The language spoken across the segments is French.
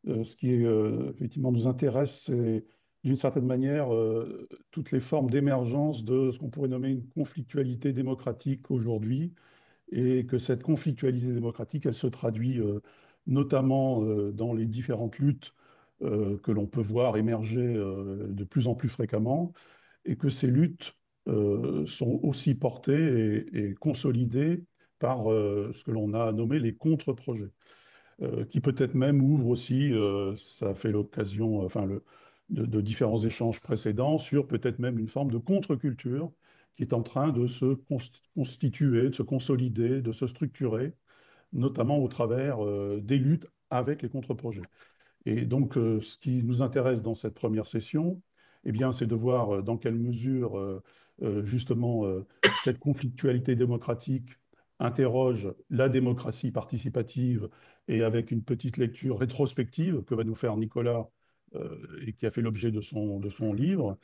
Ce qui effectivement nous intéresse, c'est d'une certaine manière toutes les formes d'émergence de ce qu'on pourrait nommer une conflictualité démocratique aujourd'hui, et que cette conflictualité démocratique, elle se traduit notamment dans les différentes luttes que l'on peut voir émerger de plus en plus fréquemment, et que ces luttes sont aussi portées et consolidées par ce que l'on a nommé les contre-projets, qui peut-être même ouvre aussi, ça a fait l'occasion, de différents échanges précédents, sur peut-être même une forme de contre-culture qui est en train de se constituer, de se consolider, de se structurer, notamment au travers des luttes avec les contre-projets. Et donc, ce qui nous intéresse dans cette première session, eh bien, c'est de voir dans quelle mesure, justement, cette conflictualité démocratique interroge la démocratie participative, et avec une petite lecture rétrospective que va nous faire Nicolas, et qui a fait l'objet de son livre,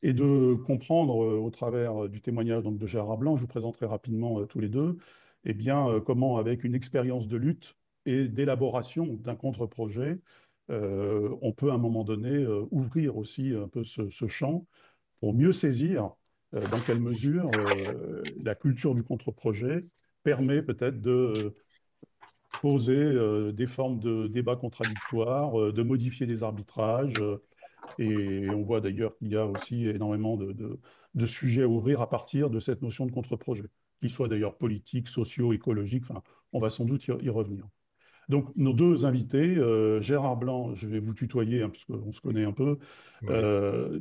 et de comprendre au travers du témoignage donc, de Gérard Blanc, je vous présenterai rapidement tous les deux, eh bien, comment, avec une expérience de lutte et d'élaboration d'un contre-projet, on peut à un moment donné ouvrir aussi un peu ce champ pour mieux saisir dans quelle mesure la culture du contre-projet permet peut-être de poser des formes de débats contradictoires, de modifier des arbitrages, et on voit d'ailleurs qu'il y a aussi énormément de sujets à ouvrir à partir de cette notion de contre-projet, qu'ils soient d'ailleurs politiques, sociaux, écologiques, enfin, on va sans doute y revenir. Donc, nos deux invités, Gérard Blanc, je vais vous tutoyer, hein, puisqu'on se connaît un peu. Oui.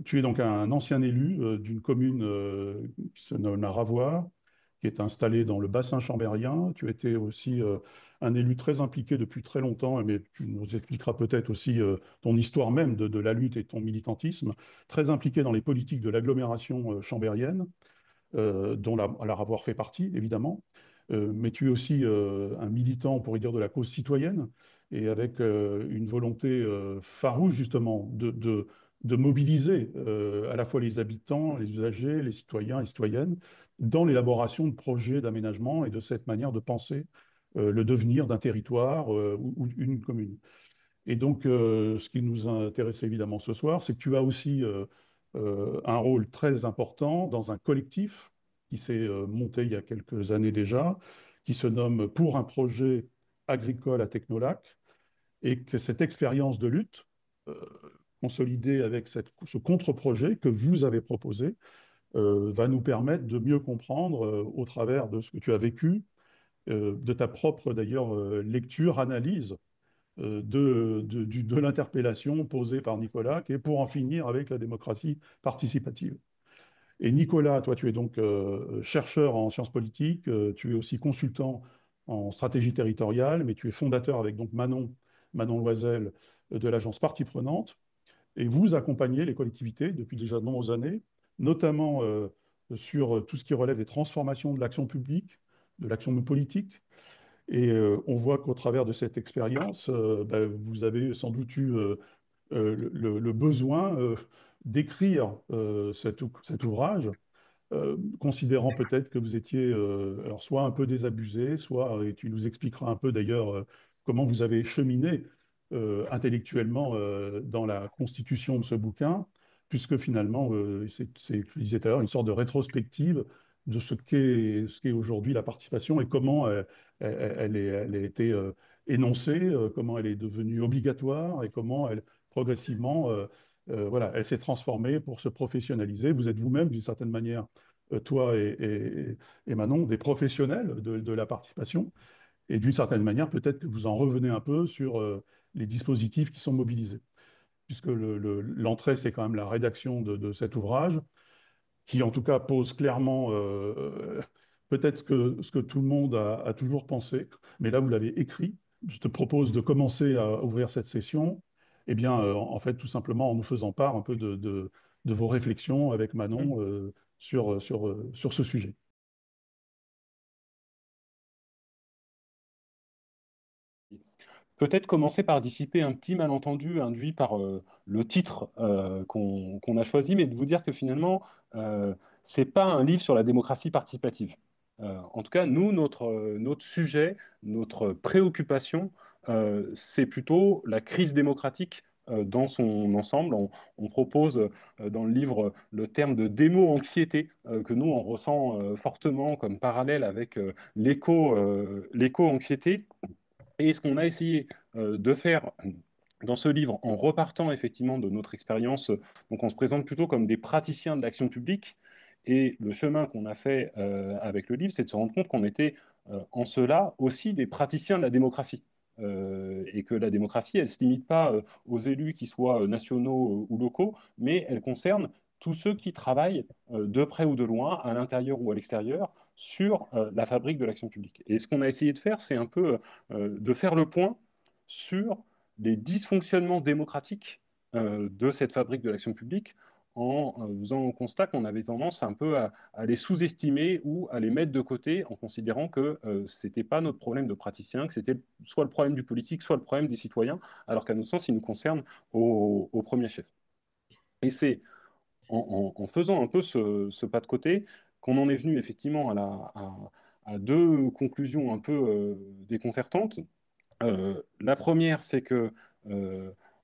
Tu es donc un ancien élu d'une commune qui se nomme la Ravoie, qui est installée dans le bassin chambérien. Tu étais aussi un élu très impliqué depuis très longtemps, mais tu nous expliqueras peut-être aussi ton histoire même de la lutte et ton militantisme, très impliqué dans les politiques de l'agglomération chambérienne, dont la Ravoire fait partie, évidemment. Mais tu es aussi un militant, on pourrait dire, de la cause citoyenne, et avec une volonté farouche, justement, de mobiliser à la fois les habitants, les usagers, les citoyens, les citoyennes, dans l'élaboration de projets d'aménagement et de cette manière de penser le devenir d'un territoire ou une commune. Et donc, ce qui nous intéresse évidemment ce soir, c'est que tu as aussi un rôle très important dans un collectif qui s'est monté il y a quelques années déjà, qui se nomme Pour un projet agricole à Technolac, et que cette expérience de lutte, euh, consolidée avec ce contre-projet que vous avez proposé, va nous permettre de mieux comprendre, au travers de ce que tu as vécu, de ta propre d'ailleurs lecture, analyse de l'interpellation posée par Nicolas, qui est pour en finir avec la démocratie participative. Et Nicolas, toi, tu es donc chercheur en sciences politiques, tu es aussi consultant en stratégie territoriale, mais tu es fondateur avec donc Manon Loisel, de l'agence Partie Prenante, et vous accompagnez les collectivités depuis déjà de nombreuses années, notamment sur tout ce qui relève des transformations de l'action publique, de l'action politique, et on voit qu'au travers de cette expérience, vous avez sans doute eu le besoin d'écrire cet ouvrage, considérant peut-être que vous étiez alors soit un peu désabusé, soit, et tu nous expliqueras un peu d'ailleurs comment vous avez cheminé intellectuellement dans la constitution de ce bouquin, puisque finalement, je disais tout à l'heure, une sorte de rétrospective de ce qu'est aujourd'hui la participation, et comment elle a été énoncée, comment elle est devenue obligatoire, et comment elle, progressivement, voilà, elle s'est transformée pour se professionnaliser. Vous êtes vous-même, d'une certaine manière, toi et Manon, des professionnels de la participation. Et d'une certaine manière, peut-être que vous en revenez un peu sur les dispositifs qui sont mobilisés. Puisque l'entrée, c'est quand même la rédaction de cet ouvrage, qui en tout cas pose clairement peut-être ce que tout le monde a toujours pensé, mais là, vous l'avez écrit. Je te propose de commencer à ouvrir cette session, eh bien, en fait, tout simplement en nous faisant part un peu de vos réflexions avec Manon sur ce sujet. Peut-être commencer par dissiper un petit malentendu induit par le titre qu'on a choisi, mais de vous dire que finalement, c'est pas un livre sur la démocratie participative. En tout cas, nous, notre sujet, notre préoccupation, c'est plutôt la crise démocratique dans son ensemble. On propose dans le livre le terme de démo-anxiété que nous, on ressent fortement comme parallèle avec l'éco-anxiété. Et ce qu'on a essayé de faire dans ce livre, en repartant effectivement de notre expérience, donc on se présente plutôt comme des praticiens de l'action publique. Et le chemin qu'on a fait avec le livre, c'est de se rendre compte qu'on était en cela aussi des praticiens de la démocratie. Et que la démocratie, elle ne se limite pas aux élus qui soient nationaux ou locaux, mais elle concerne tous ceux qui travaillent de près ou de loin, à l'intérieur ou à l'extérieur, sur la fabrique de l'action publique. Et ce qu'on a essayé de faire, c'est un peu de faire le point sur les dysfonctionnements démocratiques de cette fabrique de l'action publique en faisant le constat qu'on avait tendance un peu à les sous-estimer ou à les mettre de côté en considérant que ce n'était pas notre problème de praticien, que c'était soit le problème du politique, soit le problème des citoyens, alors qu'à notre sens, il nous concerne au premier chef. Et c'est en faisant un peu ce pas de côté qu'on en est venu effectivement à deux conclusions un peu déconcertantes. La première, c'est que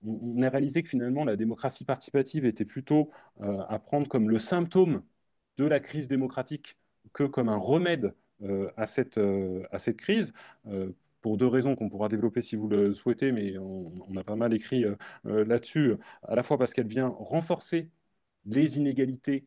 on a réalisé que finalement la démocratie participative était plutôt à prendre comme le symptôme de la crise démocratique que comme un remède à cette crise. Pour deux raisons qu'on pourra développer si vous le souhaitez, mais on a pas mal écrit là-dessus, à la fois parce qu'elle vient renforcer les inégalités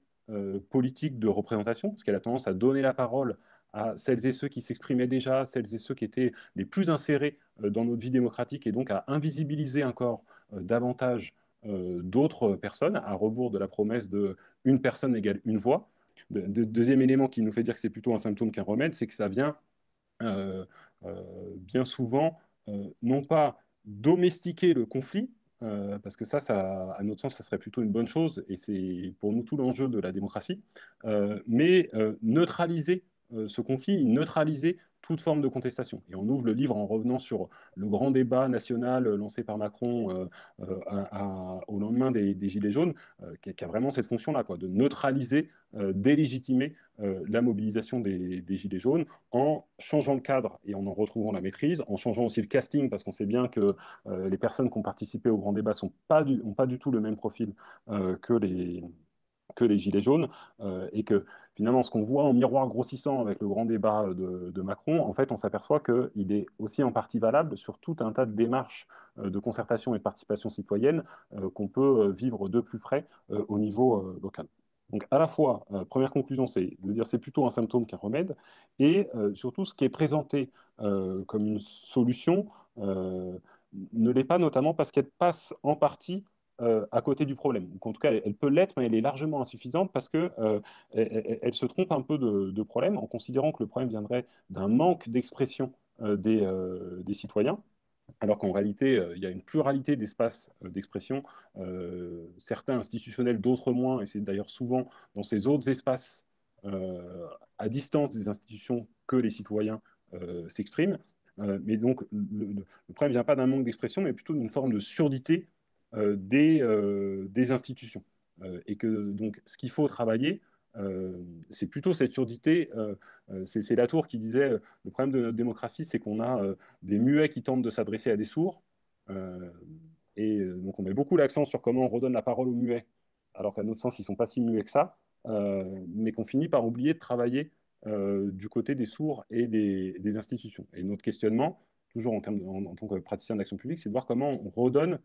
politiques de représentation, parce qu'elle a tendance à donner la parole à celles et ceux qui s'exprimaient déjà, celles et ceux qui étaient les plus insérés dans notre vie démocratique, et donc à invisibiliser encore davantage d'autres personnes, à rebours de la promesse de une personne égale une voix. Deuxième élément qui nous fait dire que c'est plutôt un symptôme qu'un remède, c'est que ça vient euh, bien souvent, non pas domestiquer le conflit, parce que ça, à notre sens, ça serait plutôt une bonne chose, et c'est pour nous tout l'enjeu de la démocratie, mais neutraliser ce conflit, neutraliser toute forme de contestation. Et on ouvre le livre en revenant sur le grand débat national lancé par Macron au lendemain des Gilets jaunes, qui a vraiment cette fonction-là, quoi, de neutraliser, délégitimer la mobilisation des Gilets jaunes en changeant le cadre et en retrouvant la maîtrise, en changeant aussi le casting, parce qu'on sait bien que les personnes qui ont participé au grand débat n'ont pas du tout le même profil que que les Gilets jaunes, et que finalement, ce qu'on voit en miroir grossissant avec le grand débat de Macron, en fait, on s'aperçoit qu'il est aussi en partie valable sur tout un tas de démarches de concertation et de participation citoyenne qu'on peut vivre de plus près au niveau local. Donc, à la fois, première conclusion, c'est de dire c'est plutôt un symptôme qu'un remède, et surtout, ce qui est présenté comme une solution ne l'est pas, notamment parce qu'elle passe en partie à côté du problème. Donc, en tout cas, elle peut l'être, mais elle est largement insuffisante parce que elle se trompe un peu de problème en considérant que le problème viendrait d'un manque d'expression des citoyens, alors qu'en réalité, il y a une pluralité d'espaces d'expression, certains institutionnels, d'autres moins, et c'est d'ailleurs souvent dans ces autres espaces à distance des institutions que les citoyens s'expriment. Mais donc, le problème ne vient pas d'un manque d'expression, mais plutôt d'une forme de surdité des institutions. Et que donc, ce qu'il faut travailler, c'est plutôt cette surdité. C'est Latour qui disait le problème de notre démocratie, c'est qu'on a des muets qui tentent de s'adresser à des sourds. Euh, donc, on met beaucoup l'accent sur comment on redonne la parole aux muets, alors qu'à notre sens, ils ne sont pas si muets que ça, mais qu'on finit par oublier de travailler du côté des sourds et des institutions. Et notre questionnement, toujours en tant que praticien d'action publique, c'est de voir comment on redonne,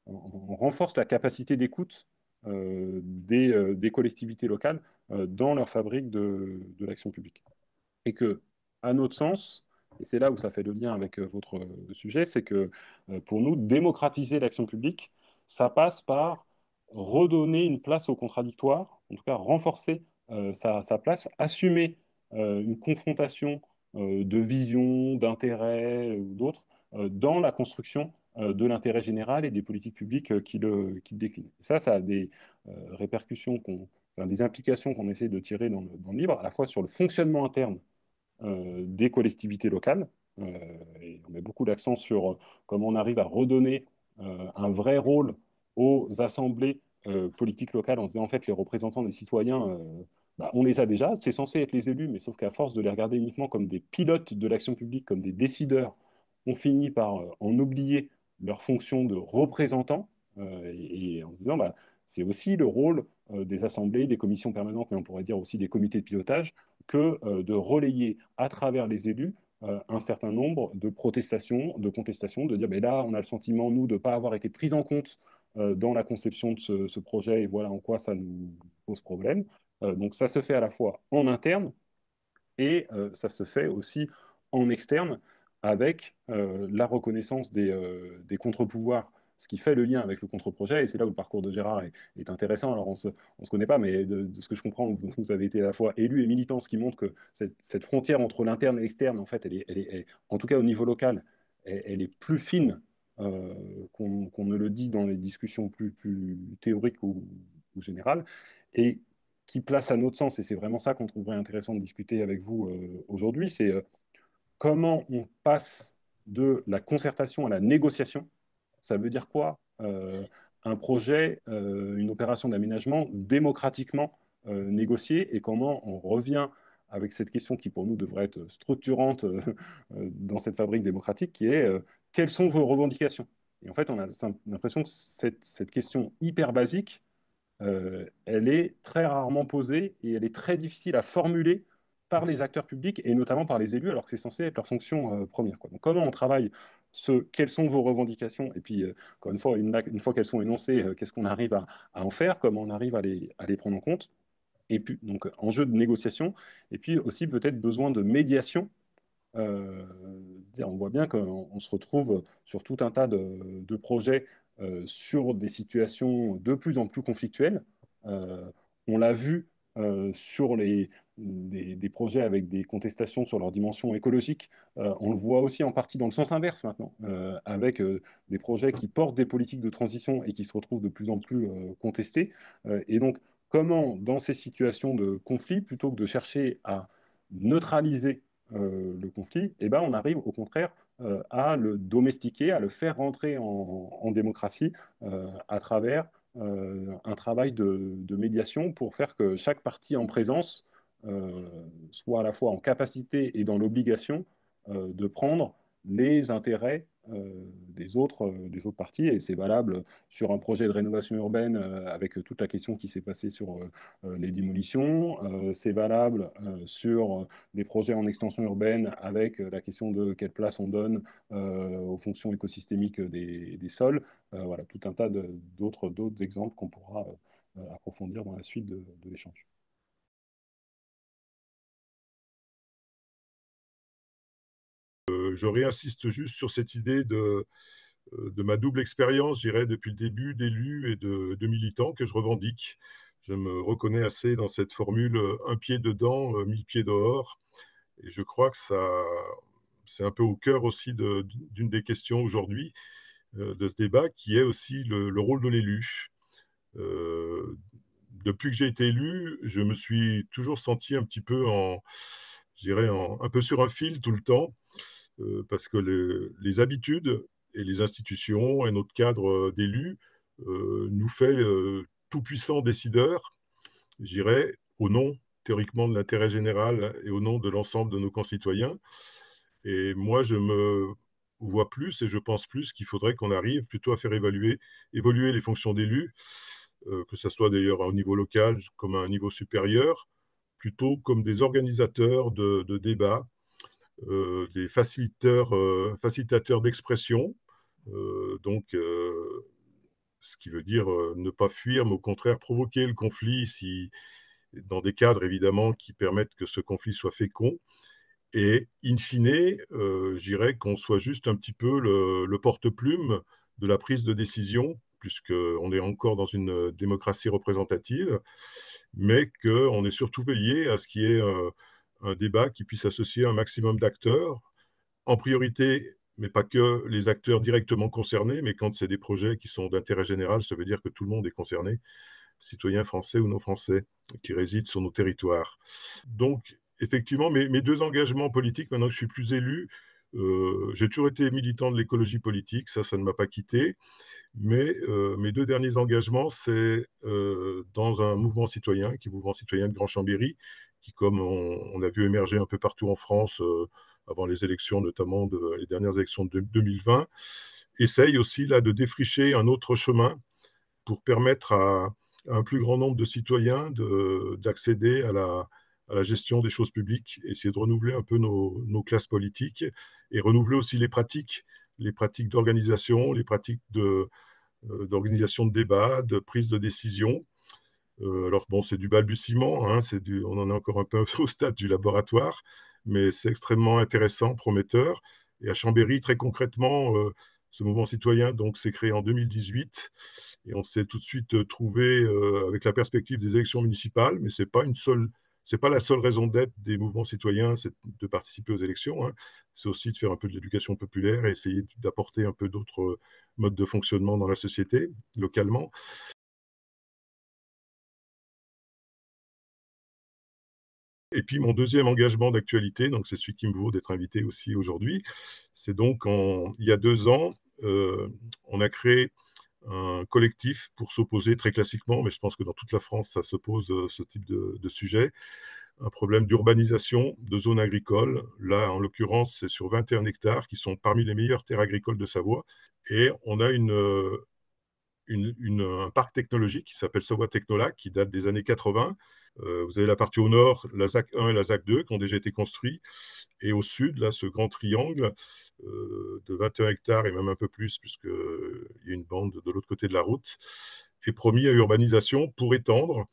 on renforce la capacité d'écoute des collectivités locales dans leur fabrique de l'action publique. Et que, à notre sens, et c'est là où ça fait le lien avec votre sujet, c'est que pour nous, démocratiser l'action publique, ça passe par redonner une place au contradictoire, en tout cas renforcer sa place, assumer une confrontation de visions, d'intérêts ou d'autres dans la construction de l'intérêt général et des politiques publiques qui le déclinent. Ça a des répercussions, enfin, des implications qu'on essaie de tirer dans le livre, à la fois sur le fonctionnement interne des collectivités locales. Et on met beaucoup l'accent sur comment on arrive à redonner un vrai rôle aux assemblées politiques locales en se disant en fait les représentants des citoyens, bah, on les a déjà, c'est censé être les élus, mais sauf qu'à force de les regarder uniquement comme des pilotes de l'action publique, comme des décideurs on finit par en oublier leur fonction de représentants et en se disant, bah, c'est aussi le rôle des assemblées, des commissions permanentes, mais on pourrait dire aussi des comités de pilotage, que de relayer à travers les élus un certain nombre de protestations, de contestations, de dire, mais là, on a le sentiment, nous, de ne pas avoir été pris en compte dans la conception de ce projet, et voilà en quoi ça nous pose problème. Donc ça se fait à la fois en interne, et ça se fait aussi en externe avec la reconnaissance des contre-pouvoirs, ce qui fait le lien avec le contre-projet. Et c'est là où le parcours de Gérard est intéressant. Alors, on se connaît pas, mais de ce que je comprends, vous avez été à la fois élu et militant, ce qui montre que cette frontière entre l'interne et l'externe, en fait, en tout cas au niveau local, elle est plus fine qu'on ne le dit dans les discussions plus théoriques ou générales. Et qui place à notre sens, et c'est vraiment ça qu'on trouverait intéressant de discuter avec vous aujourd'hui, c'est comment on passe de la concertation à la négociation. Ça veut dire quoi un projet, une opération d'aménagement démocratiquement négociée, et comment on revient avec cette question qui pour nous devrait être structurante dans cette fabrique démocratique, qui est quelles sont vos revendications? Et en fait, on a l'impression que cette question hyper basique, elle est très rarement posée et elle est très difficile à formuler par les acteurs publics et notamment par les élus, alors que c'est censé être leur fonction première, quoi. Donc, comment on travaille quelles sont vos revendications? Et puis, encore une fois, une fois qu'elles sont énoncées, qu'est-ce qu'on arrive à en faire? Comment on arrive à les prendre en compte? Et puis, donc, enjeu de négociation, et puis aussi peut-être besoin de médiation. Euh, on voit bien qu'on se retrouve sur tout un tas de projets sur des situations de plus en plus conflictuelles. Euh, on l'a vu sur des projets avec des contestations sur leur dimension écologique. On le voit aussi en partie dans le sens inverse maintenant, avec des projets qui portent des politiques de transition et qui se retrouvent de plus en plus contestés. Et donc, comment, dans ces situations de conflit, plutôt que de chercher à neutraliser le conflit, eh ben, on arrive au contraire à le domestiquer, à le faire rentrer en démocratie à travers un travail de médiation pour faire que chaque partie en présence euh, soit à la fois en capacité et dans l'obligation de prendre les intérêts des autres parties. Et c'est valable sur un projet de rénovation urbaine avec toute la question qui s'est passée sur les démolitions. C'est valable sur des projets en extension urbaine avec la question de quelle place on donne aux fonctions écosystémiques des sols. Voilà, tout un tas d'autres exemples qu'on pourra approfondir dans la suite de l'échange. Je réinsiste juste sur cette idée de ma double expérience, je dirais, depuis le début d'élu et de militant que je revendique. Je me reconnais assez dans cette formule un pied dedans, 1000 pieds dehors. Et je crois que c'est un peu au cœur aussi d'une des questions aujourd'hui de ce débat, qui est aussi le rôle de l'élu. Euh, Depuis que j'ai été élu, je me suis toujours senti un petit peu je dirais, un peu sur un fil tout le temps, parce que les habitudes et les institutions et notre cadre d'élus nous fait tout puissants décideurs, je dirais, au nom théoriquement de l'intérêt général et au nom de l'ensemble de nos concitoyens. Et moi, je me vois plus et je pense plus qu'il faudrait qu'on arrive plutôt à faire évoluer les fonctions d'élus, que ce soit d'ailleurs au niveau local comme à un niveau supérieur, plutôt comme des organisateurs de débats, des facilitateurs d'expression, ce qui veut dire ne pas fuir, mais au contraire provoquer le conflit dans des cadres évidemment qui permettent que ce conflit soit fécond. Et in fine, je dirais qu'on soit juste un petit peu le porte-plume de la prise de décision, puisqu'on est encore dans une démocratie représentative, mais qu'on est surtout veillé à ce qu'il y ait un débat qui puisse associer un maximum d'acteurs, en priorité, mais pas que les acteurs directement concernés, mais quand c'est des projets qui sont d'intérêt général, ça veut dire que tout le monde est concerné, citoyens français ou non français, qui résident sur nos territoires. Donc, effectivement, mes deux engagements politiques, maintenant que je suis plus élu, j'ai toujours été militant de l'écologie politique, ça ne m'a pas quitté, mais mes deux derniers engagements, c'est dans un mouvement citoyen, qui est le mouvement citoyen de Grand Chambéry, qui, comme on a vu émerger un peu partout en France, avant les élections, notamment les dernières élections de 2020, essaye aussi là de défricher un autre chemin pour permettre à un plus grand nombre de citoyens d'accéder à la gestion des choses publiques, essayer de renouveler un peu nos classes politiques et renouveler aussi les pratiques d'organisation, les pratiques d'organisation de débats, de prise de décision. Alors bon, c'est du balbutiement, hein, on en est encore un peu au stade du laboratoire, mais c'est extrêmement intéressant, prometteur. Et à Chambéry, très concrètement, ce mouvement citoyen donc s'est créé en 2018 et on s'est tout de suite trouvé avec la perspective des élections municipales, mais c'est pas la seule raison d'être des mouvements citoyens, c'est de participer aux élections, hein. C'est aussi de faire un peu de l'éducation populaire et essayer d'apporter un peu d'autres modes de fonctionnement dans la société localement. Et puis mon deuxième engagement d'actualité, donc c'est celui qui me vaut d'être invité aussi aujourd'hui, c'est donc il y a 2 ans, on a créé un collectif pour s'opposer très classiquement, mais je pense que dans toute la France, ça se pose ce type de sujet, un problème d'urbanisation de zones agricoles. Là, en l'occurrence, c'est sur 21 hectares qui sont parmi les meilleures terres agricoles de Savoie. Et on a un parc technologique qui s'appelle Savoie Technolac, qui date des années 80. Vous avez la partie au nord, la ZAC 1 et la ZAC 2, qui ont déjà été construits. Et au sud, là, ce grand triangle de 21 hectares et même un peu plus, puisqu'il y a une bande de l'autre côté de la route, est promis à urbanisation pour étendre,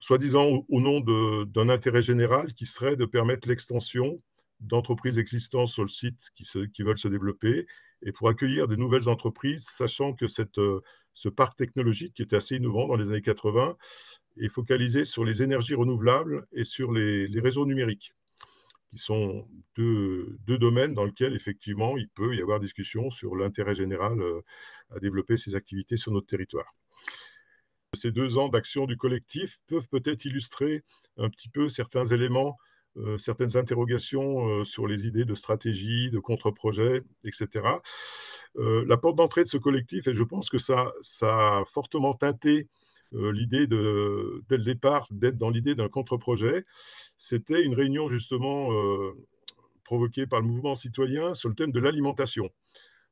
soi-disant au nom d'un intérêt général qui serait de permettre l'extension d'entreprises existantes sur le site qui veulent se développer et pour accueillir de nouvelles entreprises, sachant que ce parc technologique qui était assez innovant dans les années 80 est focalisé sur les énergies renouvelables et sur les réseaux numériques, qui sont deux domaines dans lesquels, effectivement, il peut y avoir discussion sur l'intérêt général à développer ces activités sur notre territoire. Ces 2 ans d'action du collectif peuvent peut-être illustrer un petit peu certains éléments, certaines interrogations sur les idées de stratégie, de contre-projet, etc. La porte d'entrée de ce collectif, et je pense que ça a fortement teinté l'idée dès le départ d'être dans l'idée d'un contre-projet, c'était une réunion justement provoquée par le mouvement citoyen sur le thème de l'alimentation,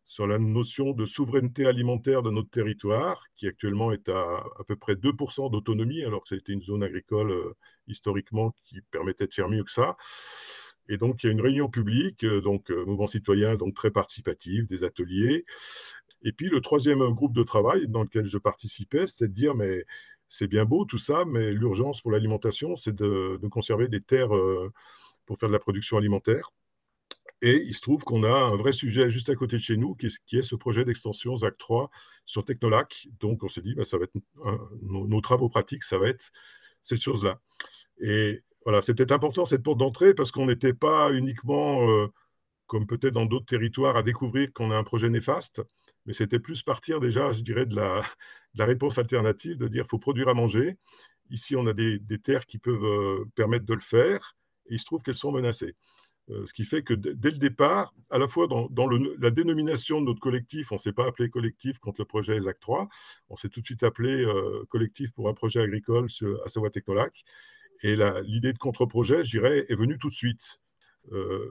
sur la notion de souveraineté alimentaire de notre territoire, qui actuellement est à peu près 2% d'autonomie, alors que c'était une zone agricole historiquement qui permettait de faire mieux que ça. Et donc, il y a une réunion publique, mouvement citoyen, donc très participatif, des ateliers. Et puis, le troisième groupe de travail dans lequel je participais, c'était de dire, mais c'est bien beau tout ça, mais l'urgence pour l'alimentation, c'est de conserver des terres pour faire de la production alimentaire. Et il se trouve qu'on a un vrai sujet juste à côté de chez nous, qui est ce projet d'extension ZAC 3 sur Technolac. Donc, on s'est dit, ça va être nos travaux pratiques, ça va être cette chose-là. Et voilà, c'est peut-être important cette porte d'entrée parce qu'on n'était pas uniquement, comme peut-être dans d'autres territoires, à découvrir qu'on a un projet néfaste, mais c'était plus partir déjà, je dirais, de la réponse alternative, de dire qu'il faut produire à manger. Ici, on a des terres qui peuvent permettre de le faire, et il se trouve qu'elles sont menacées. Ce qui fait que dès le départ, à la fois dans la dénomination de notre collectif, on ne s'est pas appelé collectif contre le projet ZAC 3, on s'est tout de suite appelé collectif pour un projet agricole à Savoie Technolac. Et l'idée de contre-projet, je dirais, est venue tout de suite.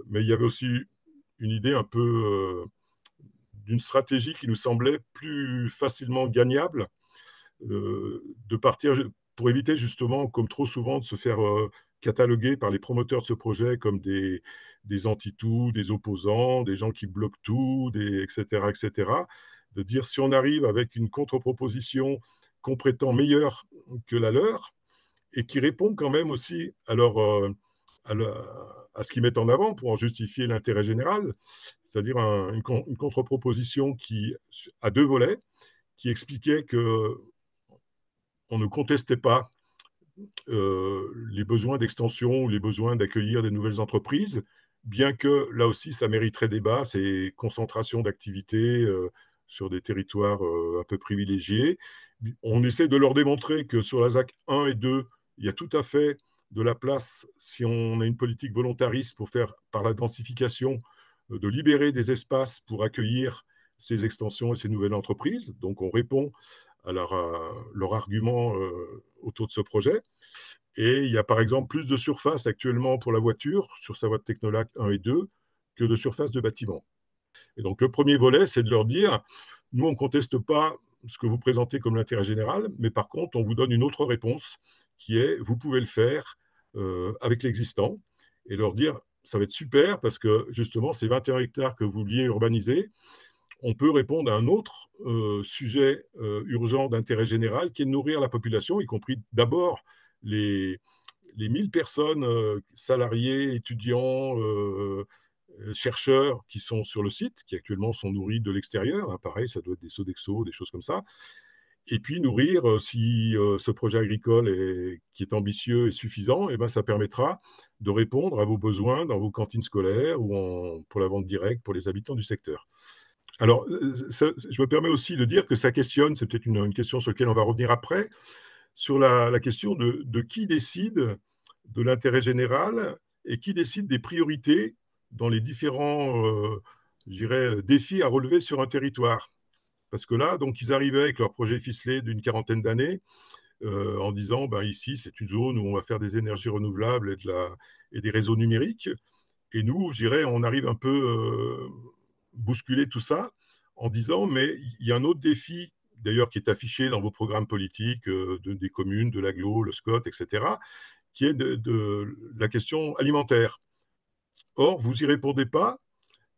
Mais il y avait aussi une idée un peu d'une stratégie qui nous semblait plus facilement gagnable, de partir pour éviter justement, comme trop souvent, de se faire cataloguer par les promoteurs de ce projet comme des anti-tout, des opposants, des gens qui bloquent tout, etc., etc. De dire si on arrive avec une contre-proposition qu'on prétend meilleure que la leur et qui répond quand même aussi à ce qu'ils mettent en avant pour en justifier l'intérêt général, c'est-à-dire une contre-proposition qui a 2 volets, qui expliquait que on ne contestait pas les besoins d'extension ou les besoins d'accueillir des nouvelles entreprises, bien que là aussi, ça mériterait débat, c'est concentration d'activités sur des territoires un peu privilégiés. On essaie de leur démontrer que sur la ZAC 1 et 2, il y a tout à fait de la place, si on a une politique volontariste pour faire, par la densification, de libérer des espaces pour accueillir ces extensions et ces nouvelles entreprises. Donc on répond leur argument autour de ce projet. Et il y a par exemple plus de surface actuellement pour la voiture sur sa voie de Technolac 1 et 2 que de surface de bâtiment. Et donc le premier volet, c'est de leur dire, nous, on ne conteste pas ce que vous présentez comme l'intérêt général, mais par contre, on vous donne une autre réponse qui est, vous pouvez le faire avec l'existant, et leur dire, ça va être super parce que justement, ces 21 hectares que vous vouliez urbaniser, on peut répondre à un autre sujet urgent d'intérêt général qui est de nourrir la population, y compris d'abord les, les 1000 personnes, salariés, étudiants, chercheurs qui sont sur le site, qui actuellement sont nourris de l'extérieur. Hein, pareil, ça doit être des Sodexo, des choses comme ça. Et puis nourrir, si ce projet agricole qui est ambitieux et suffisant, eh ben, ça permettra de répondre à vos besoins dans vos cantines scolaires ou pour la vente directe pour les habitants du secteur. Alors, je me permets aussi de dire que ça questionne, c'est peut-être une question sur laquelle on va revenir après, sur la question de qui décide de l'intérêt général et qui décide des priorités dans les différents, je dirais, défis à relever sur un territoire. Parce que là, donc, ils arrivaient avec leur projet ficelé d'une quarantaine d'années en disant, ben, ici, c'est une zone où on va faire des énergies renouvelables et des réseaux numériques. Et nous, je dirais, on arrive un peu bousculer tout ça en disant, mais il y a un autre défi, d'ailleurs, qui est affiché dans vos programmes politiques des communes, de l'agglo, le SCOT, etc., qui est de la question alimentaire. Or, vous n'y répondez pas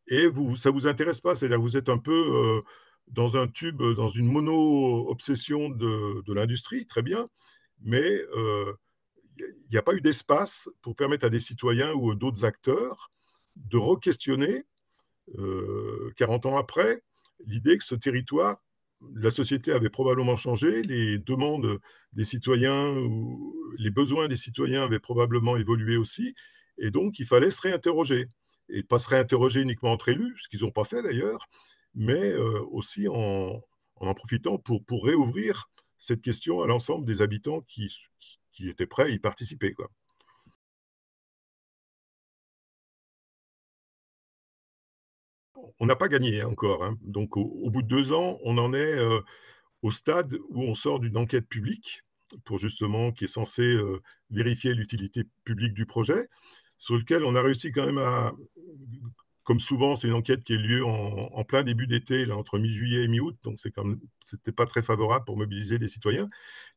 et ça ne vous intéresse pas. C'est-à-dire que vous êtes un peu dans un tube, dans une mono-obsession de l'industrie, très bien, mais il n'y a pas eu d'espace pour permettre à des citoyens ou d'autres acteurs de re-questionner 40 ans après, l'idée que ce territoire, la société avait probablement changé, les demandes des citoyens ou les besoins des citoyens avaient probablement évolué aussi, et donc il fallait se réinterroger. Et pas se réinterroger uniquement entre élus, ce qu'ils n'ont pas fait d'ailleurs, mais aussi en profitant pour réouvrir cette question à l'ensemble des habitants qui étaient prêts à y participer, quoi. On n'a pas gagné encore. Hein. Donc, au bout de 2 ans, on en est au stade où on sort d'une enquête publique pour justement qui est censée vérifier l'utilité publique du projet, sur lequel on a réussi quand même comme souvent, c'est une enquête qui a eu lieu en plein début d'été, là, entre mi-juillet et mi-août, donc c'était pas très favorable pour mobiliser les citoyens.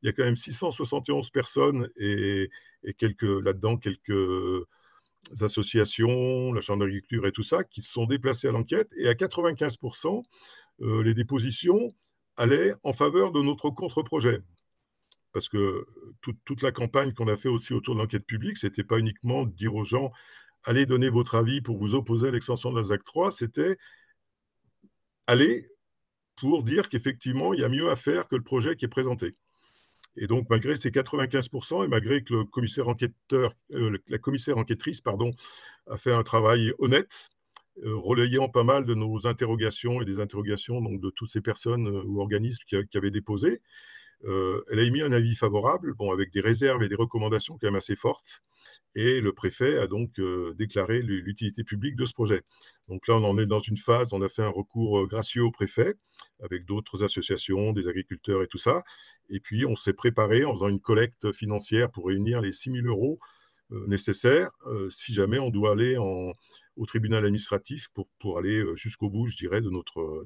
Il y a quand même 671 personnes et là-dedans quelques associations, la Chambre d'agriculture et tout ça, qui se sont déplacés à l'enquête. Et à 95%, les dépositions allaient en faveur de notre contre-projet. Parce que toute la campagne qu'on a fait aussi autour de l'enquête publique, c'était pas uniquement de dire aux gens allez donner votre avis pour vous opposer à l'extension de la ZAC 3, c'était aller pour dire qu'effectivement, il y a mieux à faire que le projet qui est présenté. Et donc, malgré ces 95% et malgré que la commissaire enquêtrice pardon, a fait un travail honnête, relayant pas mal de nos interrogations et des interrogations donc, de toutes ces personnes ou organismes qui avaient déposé, elle a émis un avis favorable, bon, avec des réserves et des recommandations quand même assez fortes. Et le préfet a donc déclaré l'utilité publique de ce projet. Donc là, on en est dans une phase, on a fait un recours gracieux au préfet, avec d'autres associations, des agriculteurs et tout ça. Et puis, on s'est préparé en faisant une collecte financière pour réunir les 6 000 euros nécessaires, si jamais on doit aller au tribunal administratif pour aller jusqu'au bout, je dirais, de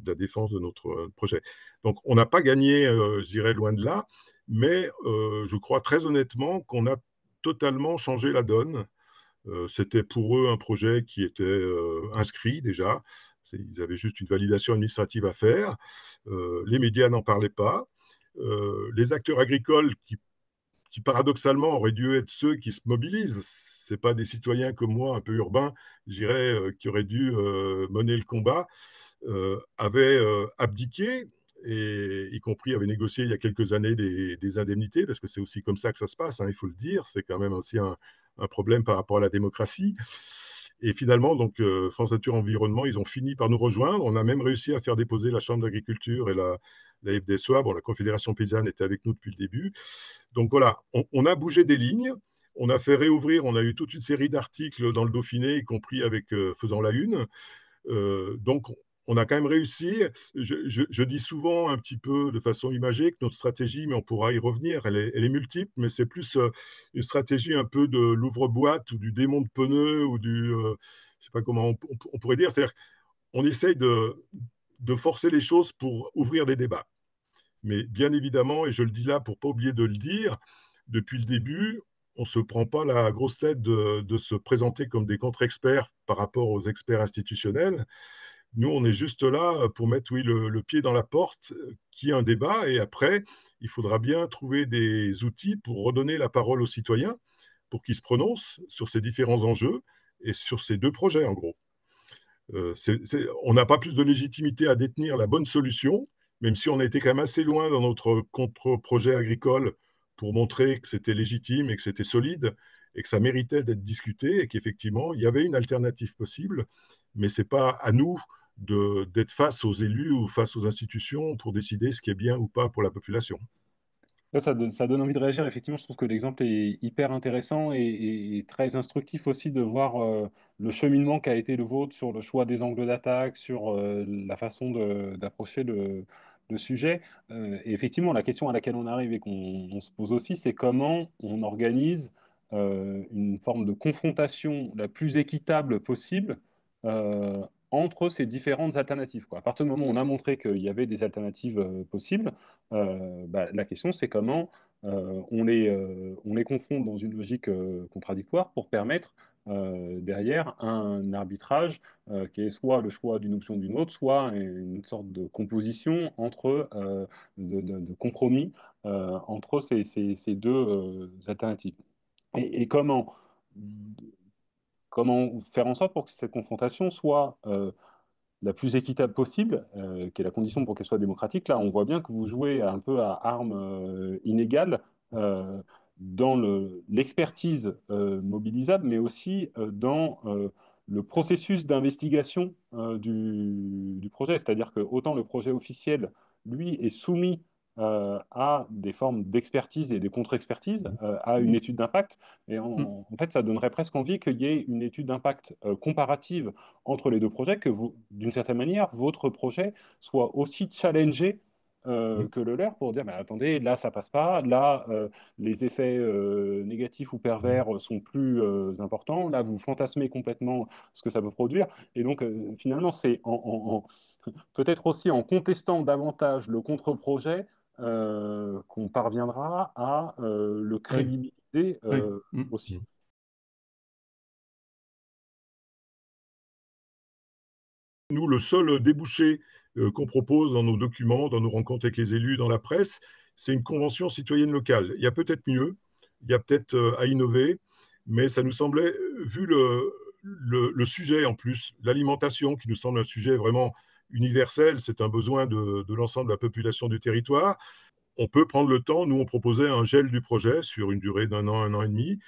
la défense de notre projet. Donc, on n'a pas gagné, je dirais, loin de là, mais je crois très honnêtement qu'on a totalement changé la donne. C'était pour eux un projet qui était inscrit déjà. Ils avaient juste une validation administrative à faire. Les médias n'en parlaient pas. Les acteurs agricoles qui paradoxalement auraient dû être ceux qui se mobilisent. Ce pas des citoyens comme moi, un peu urbains, je dirais, qui auraient dû mener le combat, avaient abdiqué, et y compris avaient négocié il y a quelques années des indemnités, parce que c'est aussi comme ça que ça se passe, hein, il faut le dire, c'est quand même aussi un problème par rapport à la démocratie. Et finalement, donc, France Nature Environnement, ils ont fini par nous rejoindre. On a même réussi à faire déposer la Chambre d'agriculture et la FDSEA. Bon, la Confédération paysanne était avec nous depuis le début. Donc voilà, on a bougé des lignes, on a fait réouvrir, on a eu toute une série d'articles dans le Dauphiné, y compris avec faisant la une. Donc on a quand même réussi. Je dis souvent un petit peu de façon imagée que notre stratégie, mais on pourra y revenir, elle est multiple, mais c'est plus une stratégie un peu de l'ouvre-boîte ou du démonte pneu ou je sais pas comment on pourrait dire. C'est-à-dire qu'on essaye de forcer les choses pour ouvrir des débats. Mais bien évidemment, et je le dis là pour pas oublier de le dire, depuis le début, on ne se prend pas la grosse tête de se présenter comme des contre-experts par rapport aux experts institutionnels. Nous, on est juste là pour mettre, oui, le pied dans la porte, qu'il y ait un débat, et après, il faudra bien trouver des outils pour redonner la parole aux citoyens, pour qu'ils se prononcent sur ces différents enjeux et sur ces deux projets, en gros. On n'a pas plus de légitimité à détenir la bonne solution, même si on a été quand même assez loin dans notre contre-projet agricole pour montrer que c'était légitime et que c'était solide et que ça méritait d'être discuté et qu'effectivement, il y avait une alternative possible, mais ce n'est pas à nous d'être face aux élus ou face aux institutions pour décider ce qui est bien ou pas pour la population. Là, ça donne envie de réagir. Effectivement, je trouve que l'exemple est hyper intéressant et très instructif aussi de voir le cheminement qui a été le vôtre sur le choix des angles d'attaque, sur la façon d'approcher le sujet. Et effectivement, la question à laquelle on arrive et qu'on se pose aussi, c'est comment on organise une forme de confrontation la plus équitable possible entre ces différentes alternatives, quoi. À partir du moment où on a montré qu'il y avait des alternatives possibles, bah, la question, c'est comment on les confronte dans une logique contradictoire pour permettre derrière un arbitrage qui est soit le choix d'une option ou d'une autre, soit une sorte de composition entre, de compromis entre ces deux alternatives. Et comment faire en sorte pour que cette confrontation soit la plus équitable possible, qui est la condition pour qu'elle soit démocratique. Là, on voit bien que vous jouez un peu à armes inégales euh, dans l'expertise mobilisable, mais aussi dans le processus d'investigation du projet. C'est-à-dire que autant le projet officiel, lui, est soumis à des formes d'expertise et des contre-expertises, à une étude d'impact. Et en fait, ça donnerait presque envie qu'il y ait une étude d'impact comparative entre les deux projets, que vous, d'une certaine manière, votre projet soit aussi challengé que le leur pour dire, mais attendez, là, ça passe pas, là, les effets négatifs ou pervers sont plus importants, là, vous fantasmez complètement ce que ça peut produire. Et donc, finalement, c'est peut-être aussi en contestant davantage le contre-projet qu'on parviendra à le Oui, crédibiliser oui. aussi. Nous, le seul débouché qu'on propose dans nos documents, dans nos rencontres avec les élus, dans la presse, c'est une convention citoyenne locale. Il y a peut-être mieux, il y a peut-être à innover, mais ça nous semblait, vu le sujet en plus, l'alimentation, qui nous semble un sujet vraiment universel, c'est un besoin de l'ensemble de la population du territoire. On peut prendre le temps, nous on proposait un gel du projet sur une durée un an et demi,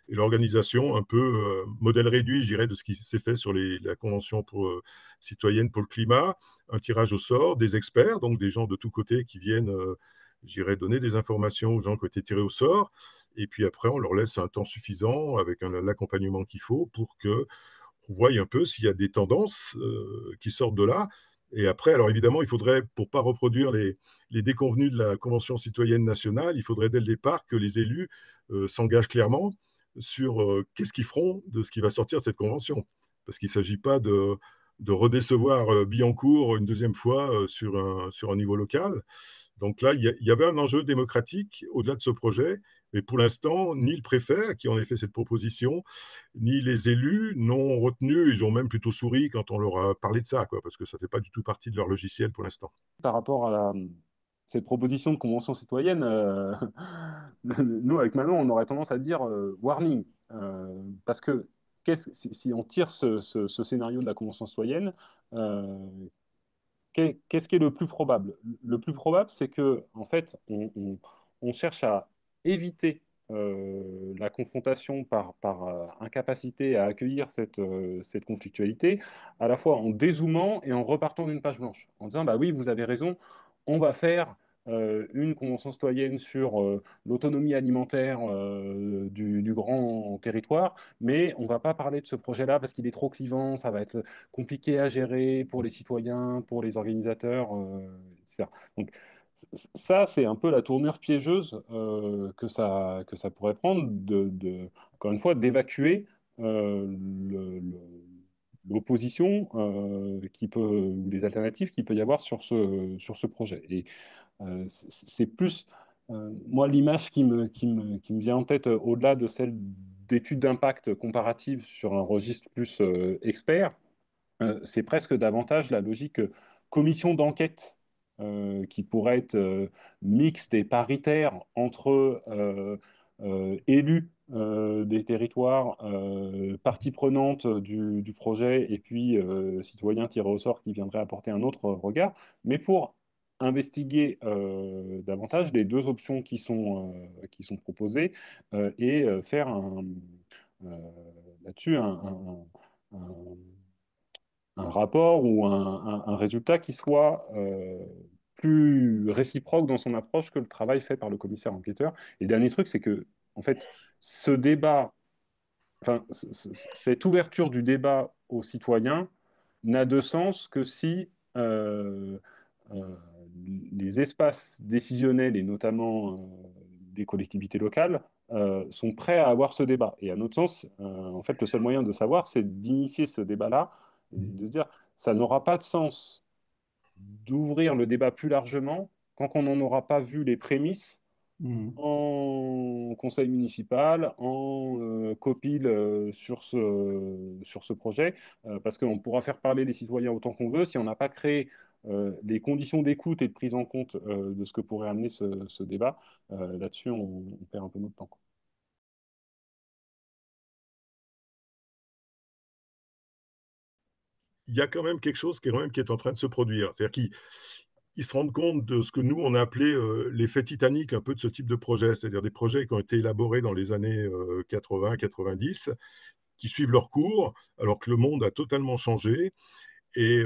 et l'organisation un peu modèle réduit, je dirais, de ce qui s'est fait sur la Convention citoyenne pour le climat, un tirage au sort, des experts, donc des gens de tous côtés qui viennent, je dirais, donner des informations aux gens qui ont été tirés au sort, et puis après, on leur laisse un temps suffisant avec l'accompagnement qu'il faut pour qu'on voie un peu s'il y a des tendances qui sortent de là. Et après, alors évidemment, il faudrait, pour ne pas reproduire les déconvenus de la Convention citoyenne nationale, il faudrait dès le départ que les élus s'engagent clairement sur qu'est-ce qu'ils feront de ce qui va sortir de cette convention. Parce qu'il ne s'agit pas de redécevoir Billancourt une deuxième fois sur un niveau local. Donc là, il y avait un enjeu démocratique au-delà de ce projet, mais pour l'instant, ni le préfet, à qui on a fait cette proposition, ni les élus n'ont retenu, ils ont même plutôt souri quand on leur a parlé de ça, quoi, parce que ça ne fait pas du tout partie de leur logiciel pour l'instant. Par rapport à cette proposition de convention citoyenne, nous, avec Manon, on aurait tendance à dire warning. Parce que si on tire ce scénario de la convention citoyenne, euh, qu'est-ce qui est le plus probable? Le plus probable, c'est que, en fait, on cherche à éviter la confrontation par incapacité à accueillir cette conflictualité, à la fois en dézoomant et en repartant d'une page blanche, en disant, bah oui, vous avez raison, on va faire une convention citoyenne sur l'autonomie alimentaire du grand territoire, mais on ne va pas parler de ce projet-là parce qu'il est trop clivant, ça va être compliqué à gérer pour les citoyens, pour les organisateurs, etc. Donc, ça, c'est un peu la tournure piégeuse que ça pourrait prendre, encore une fois, d'évacuer l'opposition ou les alternatives qu'il peut y avoir sur ce projet. Et c'est plus, moi, l'image qui me vient en tête, au-delà de celle d'études d'impact comparatives sur un registre plus expert, c'est presque davantage la logique commission d'enquête qui pourrait être mixte et paritaire entre élus des territoires, parties prenantes du projet et puis citoyens tirés au sort qui viendraient apporter un autre regard, mais pour investiguer davantage les deux options qui sont proposées et faire euh, là-dessus un rapport ou un résultat qui soit plus réciproque dans son approche que le travail fait par le commissaire enquêteur. Et le dernier truc, c'est que, en fait, ce débat, enfin, cette ouverture du débat aux citoyens n'a de sens que si euh, les espaces décisionnels, et notamment des collectivités locales, sont prêts à avoir ce débat. Et à notre sens, en fait, le seul moyen de savoir, c'est d'initier ce débat-là et de se dire, ça n'aura pas de sens d'ouvrir le débat plus largement quand on n'en aura pas vu les prémices Mhm. en conseil municipal, en copil sur ce projet, parce qu'on pourra faire parler les citoyens autant qu'on veut si on n'a pas créé les conditions d'écoute et de prise en compte de ce que pourrait amener ce débat. Là-dessus, on perd un peu notre temps, quoi. Il y a quand même quelque chose qui est en train de se produire. C'est-à-dire qu'ils se rendent compte de ce que nous, on a appelé l'effet Titanic un peu de ce type de projet, c'est-à-dire des projets qui ont été élaborés dans les années 80-90, qui suivent leur cours, alors que le monde a totalement changé. Et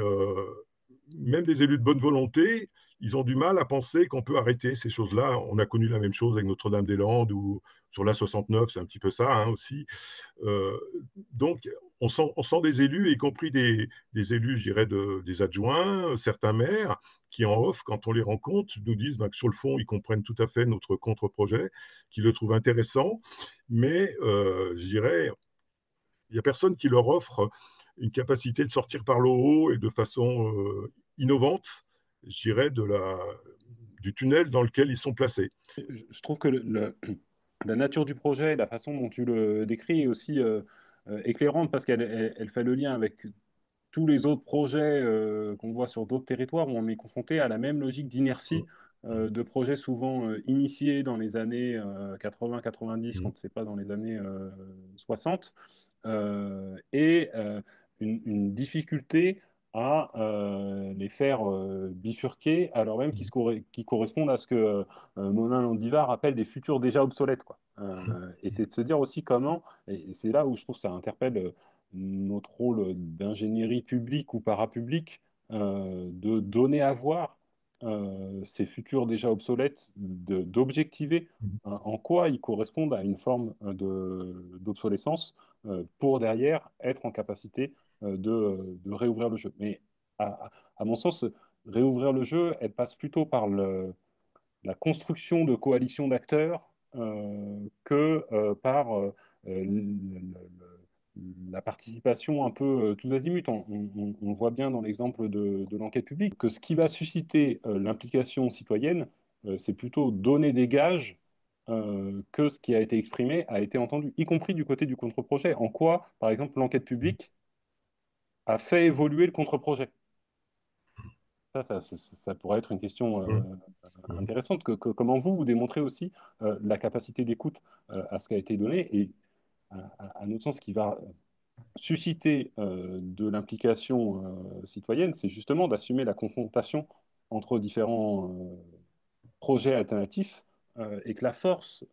même des élus de bonne volonté, ils ont du mal à penser qu'on peut arrêter ces choses-là. On a connu la même chose avec Notre-Dame-des-Landes ou sur la 69, c'est un petit peu ça hein, aussi. Euh, donc, on sent des élus, y compris des élus, je dirais, des adjoints, certains maires, qui en off, quand on les rencontre, nous disent que sur le fond, ils comprennent tout à fait notre contre-projet, qu'ils le trouvent intéressant, mais je dirais, il n'y a personne qui leur offre une capacité de sortir par le haut et de façon innovante, je dirais, du tunnel dans lequel ils sont placés. Je trouve que la nature du projet, la façon dont tu le décris est aussi éclairante parce qu'elle fait le lien avec tous les autres projets qu'on voit sur d'autres territoires où on est confronté à la même logique d'inertie de projets souvent initiés dans les années 80-90, Mhm. quand c'est pas dans les années 60, et une difficulté à les faire bifurquer alors même qu'ils correspondent à ce que Monin Landivar appelle des futurs déjà obsolètes, quoi. Et c'est de se dire aussi comment, et c'est là où je trouve que ça interpelle notre rôle d'ingénierie publique ou parapublique, de donner à voir ces futurs déjà obsolètes, d'objectiver en quoi ils correspondent à une forme d'obsolescence pour derrière être en capacité de réouvrir le jeu. Mais à mon sens, réouvrir le jeu, elle passe plutôt par la construction de coalitions d'acteurs que par la participation un peu tous azimuts. On voit bien dans l'exemple de l'enquête publique que ce qui va susciter l'implication citoyenne, c'est plutôt donner des gages que ce qui a été exprimé a été entendu, y compris du côté du contre-projet. En quoi, par exemple, l'enquête publique a fait évoluer le contre-projet? Ça pourrait être une question intéressante. Comment vous démontrez aussi la capacité d'écoute à ce qui a été donné et à notre sens, ce qui va susciter de l'implication citoyenne, c'est justement d'assumer la confrontation entre différents projets alternatifs et que la force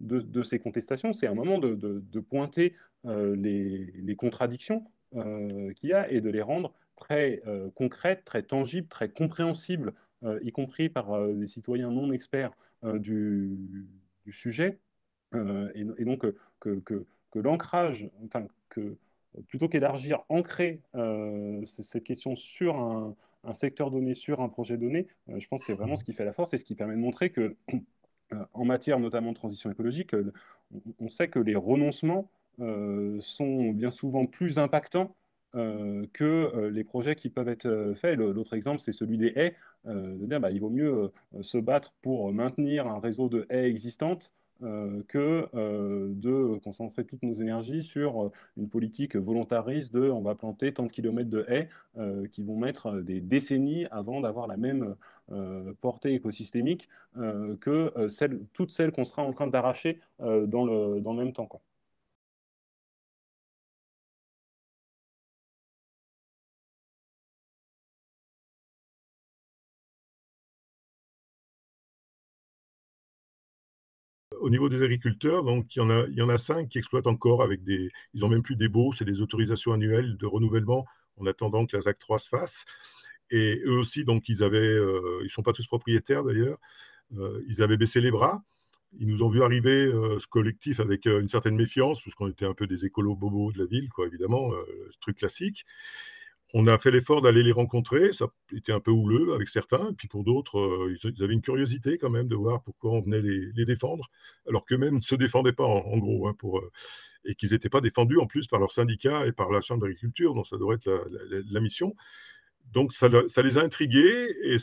de ces contestations, c'est un moment de pointer les contradictions qu'il y a et de les rendre très concrètes, très tangibles, très compréhensibles y compris par des citoyens non experts du sujet. Et donc que l'ancrage, enfin, que plutôt qu'élargir, ancrer cette question sur un secteur donné, sur un projet donné, je pense que c'est vraiment ce qui fait la force et ce qui permet de montrer que en matière notamment de transition écologique, on sait que les renoncements sont bien souvent plus impactants que les projets qui peuvent être faits. L'autre exemple, c'est celui des haies, de dire bah, il vaut mieux se battre pour maintenir un réseau de haies existantes que de concentrer toutes nos énergies sur une politique volontariste de on va planter tant de kilomètres de haies qui vont mettre des décennies avant d'avoir la même portée écosystémique que toutes celles qu'on sera en train d'arracher dans le même temps, quoi. Au niveau des agriculteurs, donc il y en a 5 qui exploitent encore avec des, ils ont même plus des baux, c'est des autorisations annuelles de renouvellement en attendant que la ZAC 3 se fasse. Et eux aussi, donc ils sont pas tous propriétaires d'ailleurs, ils avaient baissé les bras. Ils nous ont vu arriver, ce collectif, avec une certaine méfiance, puisqu'on était un peu des écolos bobos de la ville, quoi, évidemment, ce truc classique. On a fait l'effort d'aller les rencontrer. Ça était un peu houleux avec certains. Et puis pour d'autres, ils avaient une curiosité quand même de voir pourquoi on venait les défendre, alors qu'eux-mêmes ne se défendaient pas, en gros, hein, et qu'ils n'étaient pas défendus en plus par leur syndicat et par la Chambre d'agriculture. Donc ça devrait être la mission. Donc ça les a intrigués. Et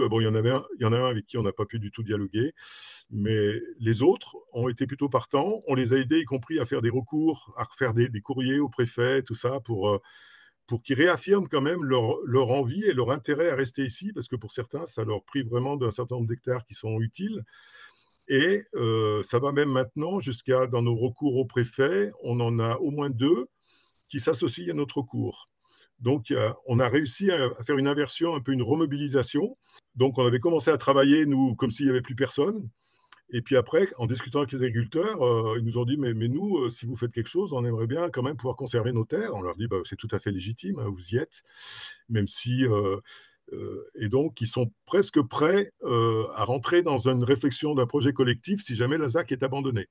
bon, il y en a un avec qui on n'a pas pu du tout dialoguer. Mais les autres ont été plutôt partants. On les a aidés, y compris à faire des recours, à refaire des courriers au préfet, tout ça, pour qu'ils réaffirment quand même leur envie et leur intérêt à rester ici, parce que pour certains, ça leur prive vraiment d'un certain nombre d'hectares qui sont utiles. Et ça va même maintenant jusqu'à, dans nos recours au préfet, on en a au moins 2 qui s'associent à notre recours. Donc, on a réussi à faire une inversion, un peu une remobilisation. Donc, on avait commencé à travailler, nous, comme s'il n'y avait plus personne. Et puis après, en discutant avec les agriculteurs, ils nous ont dit, mais nous, si vous faites quelque chose, on aimerait bien quand même pouvoir conserver nos terres. On leur dit, bah, c'est tout à fait légitime, hein, vous y êtes, même si... et donc, ils sont presque prêts à rentrer dans une réflexion d'un projet collectif si jamais la ZAC est abandonnée.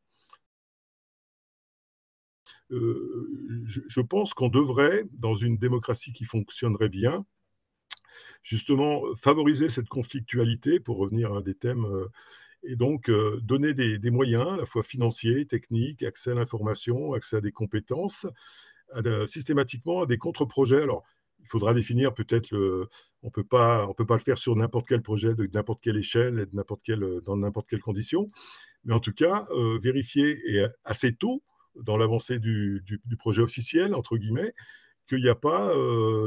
Je pense qu'on devrait, dans une démocratie qui fonctionnerait bien, justement favoriser cette conflictualité, pour revenir à un des thèmes, et donc donner des moyens, à la fois financiers, techniques, accès à l'information, accès à des compétences, systématiquement à des contre-projets. Alors, il faudra définir peut-être on peut pas le faire sur n'importe quel projet de n'importe quelle échelle et dans n'importe quelle condition, mais en tout cas, vérifier, et assez tôt dans l'avancée du projet officiel, entre guillemets, qu'il n'y a pas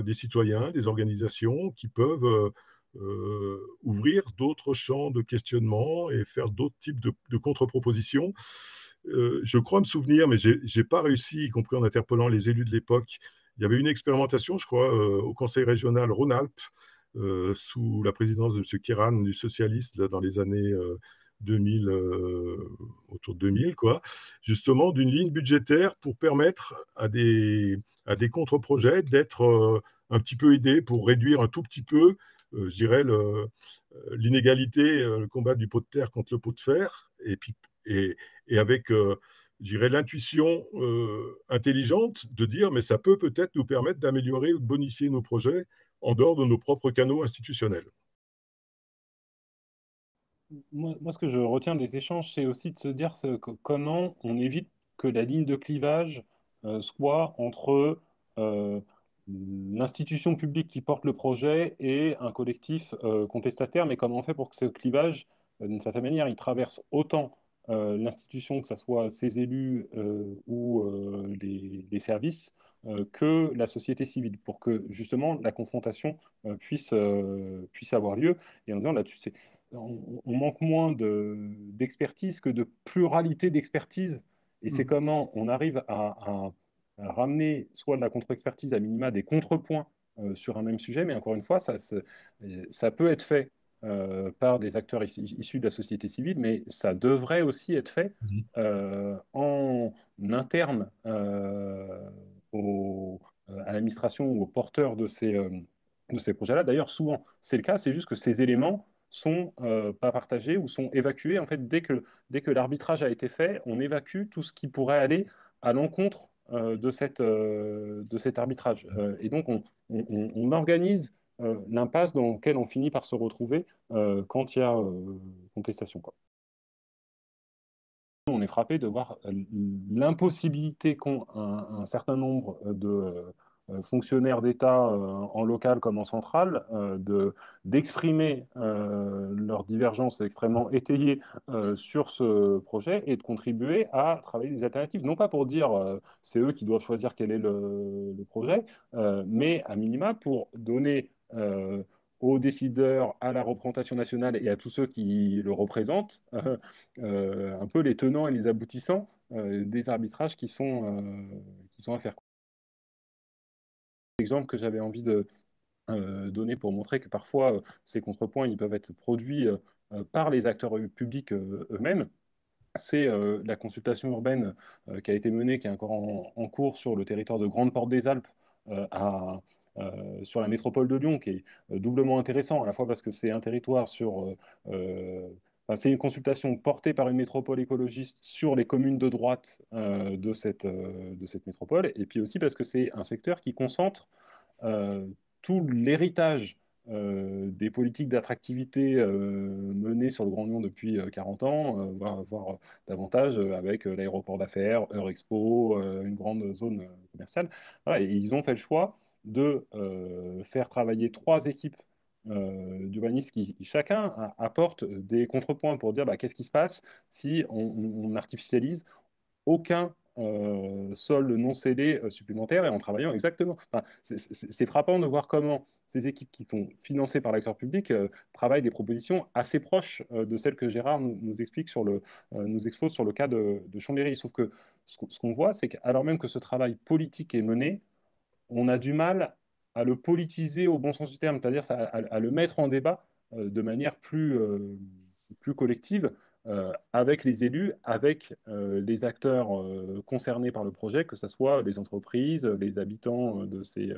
des citoyens, des organisations qui peuvent ouvrir d'autres champs de questionnement et faire d'autres types de contre-propositions. Je crois me souvenir, mais je n'ai pas réussi, y compris en interpellant les élus de l'époque. Il y avait une expérimentation, je crois, au Conseil régional Rhône-Alpes, sous la présidence de M. Kéran, du socialiste, là, dans les années 2000, autour de 2000, quoi, justement, d'une ligne budgétaire pour permettre à des contre-projets d'être un petit peu aidés pour réduire un tout petit peu, je dirais, l'inégalité, le combat du pot de terre contre le pot de fer, et avec, je dirais, l'intuition intelligente de dire, mais ça peut peut-être nous permettre d'améliorer ou de bonifier nos projets en dehors de nos propres canaux institutionnels. Moi, ce que je retiens des échanges, c'est aussi de se dire comment on évite que la ligne de clivage soit entre l'institution publique qui porte le projet et un collectif contestataire, mais comment on fait pour que ce clivage, d'une certaine manière, il traverse autant l'institution, que ce soit ses élus ou les services, que la société civile, pour que justement la confrontation puisse avoir lieu. Et en disant là-dessus, on manque moins d'expertise que de pluralité d'expertise. Et c'est Mhm. comment on arrive à ramener soit de la contre-expertise, à minima des contrepoints sur un même sujet, mais encore une fois, ça peut être fait par des acteurs issus de la société civile, mais ça devrait aussi être fait Mhm. en interne à l'administration ou aux porteurs de ces projets-là. D'ailleurs, souvent, c'est le cas, c'est juste que ces éléments sont pas partagés ou sont évacués. En fait, dès que l'arbitrage a été fait, on évacue tout ce qui pourrait aller à l'encontre de cet arbitrage. Et donc, on organise l'impasse dans laquelle on finit par se retrouver quand il y a contestation, quoi. On est frappé de voir l'impossibilité qu'ont un certain nombre de fonctionnaires d'État en local comme en central d'exprimer leurs divergences extrêmement étayées sur ce projet et de contribuer à travailler des alternatives. Non pas pour dire c'est eux qui doivent choisir quel est le projet, mais à minima pour donner aux décideurs, à la représentation nationale et à tous ceux qui le représentent, un peu les tenants et les aboutissants des arbitrages qui sont à faire. L'exemple que j'avais envie de donner pour montrer que parfois ces contrepoints ils peuvent être produits par les acteurs publics eux-mêmes, c'est la consultation urbaine qui a été menée, qui est encore en cours sur le territoire de Grande-Porte-des-Alpes, sur la métropole de Lyon, qui est doublement intéressant, à la fois parce que c'est un territoire enfin, c'est une consultation portée par une métropole écologiste sur les communes de droite de cette métropole, et puis aussi parce que c'est un secteur qui concentre euh, tout l'héritage des politiques d'attractivité menées sur le Grand Lyon depuis 40 ans, voire davantage, avec l'aéroport d'affaires, Eurexpo, une grande zone commerciale. Voilà, et ils ont fait le choix de faire travailler trois équipes d'urbanistes qui chacun apporte des contrepoints pour dire bah, qu'est-ce qui se passe si on artificialise aucun sol non scellé supplémentaire et en travaillant exactement. Enfin, c'est frappant de voir comment ces équipes qui sont financées par l'acteur public travaillent des propositions assez proches de celles que Gérard nous explique nous expose sur le cas de Chambéry. Sauf que ce qu'on voit, c'est qu'alors même que ce travail politique est mené, on a du mal à le politiser au bon sens du terme, c'est-à-dire à le mettre en débat de manière plus collective avec les élus, avec les acteurs concernés par le projet, que ce soit les entreprises, les habitants de ces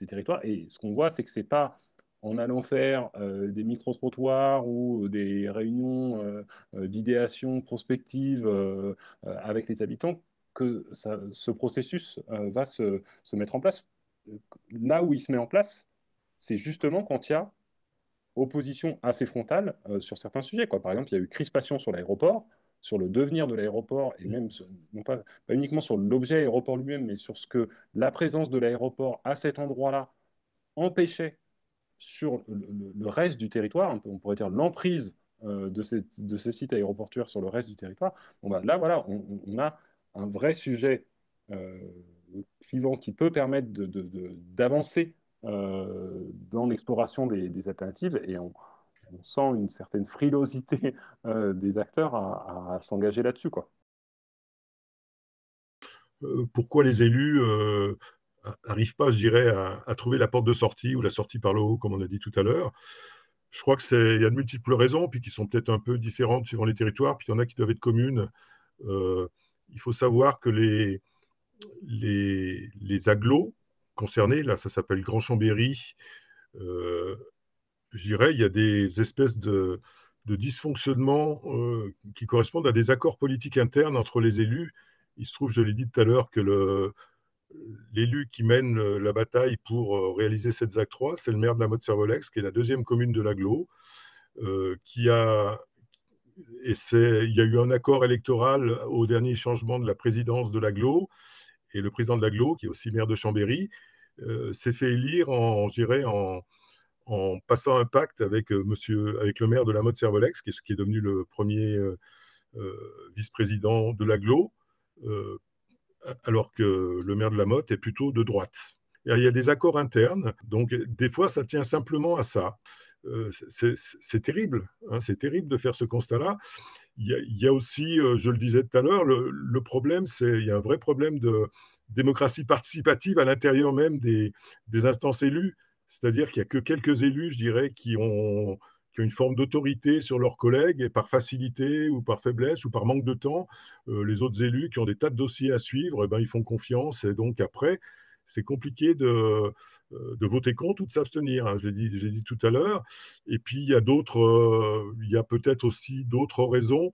territoires. Et ce qu'on voit, c'est que ce n'est pas en allant faire des micro-trottoirs ou des réunions d'idéation prospective avec les habitants que ce processus va se mettre en place. Là où il se met en place, c'est justement quand il y a opposition assez frontale sur certains sujets, quoi. Par exemple, il y a eu crispation sur l'aéroport, sur le devenir de l'aéroport, et même, non pas uniquement sur l'objet aéroport lui-même, mais sur ce que la présence de l'aéroport à cet endroit-là empêchait sur le reste du territoire, on pourrait dire l'emprise de ces sites aéroportuaires sur le reste du territoire. Bon, bah, là, voilà, on a un vrai sujet euh, clivant qui peut permettre d'avancer dans l'exploration des alternatives et on sent une certaine frilosité des acteurs à s'engager là-dessus, quoi. Pourquoi les élus n'arrivent pas, je dirais, à trouver la porte de sortie ou la sortie par le haut, comme on a dit tout à l'heure. Je crois il y a de multiples raisons, puis qui sont peut-être un peu différentes suivant les territoires, puis il y en a qui doivent être communes. Euh, il faut savoir que les agglos concernés, là, ça s'appelle Grand Chambéry, euh, je dirais, il y a des espèces de dysfonctionnements qui correspondent à des accords politiques internes entre les élus. Il se trouve, je l'ai dit tout à l'heure, que l'élu qui mène la bataille pour réaliser cette ZAC 3, c'est le maire de la Motte-Servolex, qui est la deuxième commune de l'Agglo, qui a il y a eu un accord électoral au dernier changement de la présidence de l'Agglo, et le président de l'Agglo, qui est aussi maire de Chambéry, s'est fait élire je dirais, en passant un pacte avec, avec le maire de la Motte-Servolex, qui est devenu le premier vice-président de l'Agglo, alors que le maire de la Motte est plutôt de droite. Il y a des accords internes, donc des fois ça tient simplement à ça. C'est terrible, hein, c'est terrible de faire ce constat-là. Il y a aussi, je le disais tout à l'heure, le problème, il y a un vrai problème de démocratie participative à l'intérieur même des instances élues. C'est-à-dire qu'il n'y a que quelques élus, je dirais, qui ont une forme d'autorité sur leurs collègues, et par facilité ou par faiblesse ou par manque de temps, les autres élus qui ont des tas de dossiers à suivre, eh ben, ils font confiance. Et donc après, c'est compliqué de voter contre ou de s'abstenir, hein, j'ai dit tout à l'heure. Et puis, il y a peut-être aussi d'autres raisons.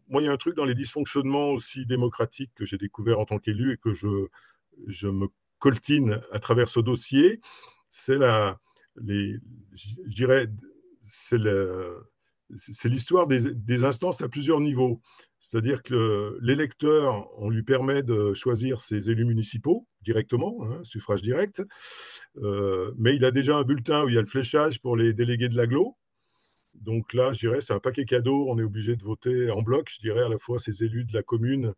Moi, il y a un truc dans les dysfonctionnements aussi démocratiques que j'ai découvert en tant qu'élu et que je me coltine à travers ce dossier, c'est je dirais, c'est c'est l'histoire des instances à plusieurs niveaux. C'est-à-dire que l'électeur, on lui permet de choisir ses élus municipaux directement, hein, suffrage direct, mais il a déjà un bulletin où il y a le fléchage pour les délégués de l'agglo. Donc là, je dirais, c'est un paquet cadeau. On est obligé de voter en bloc, je dirais, à la fois ces élus de la commune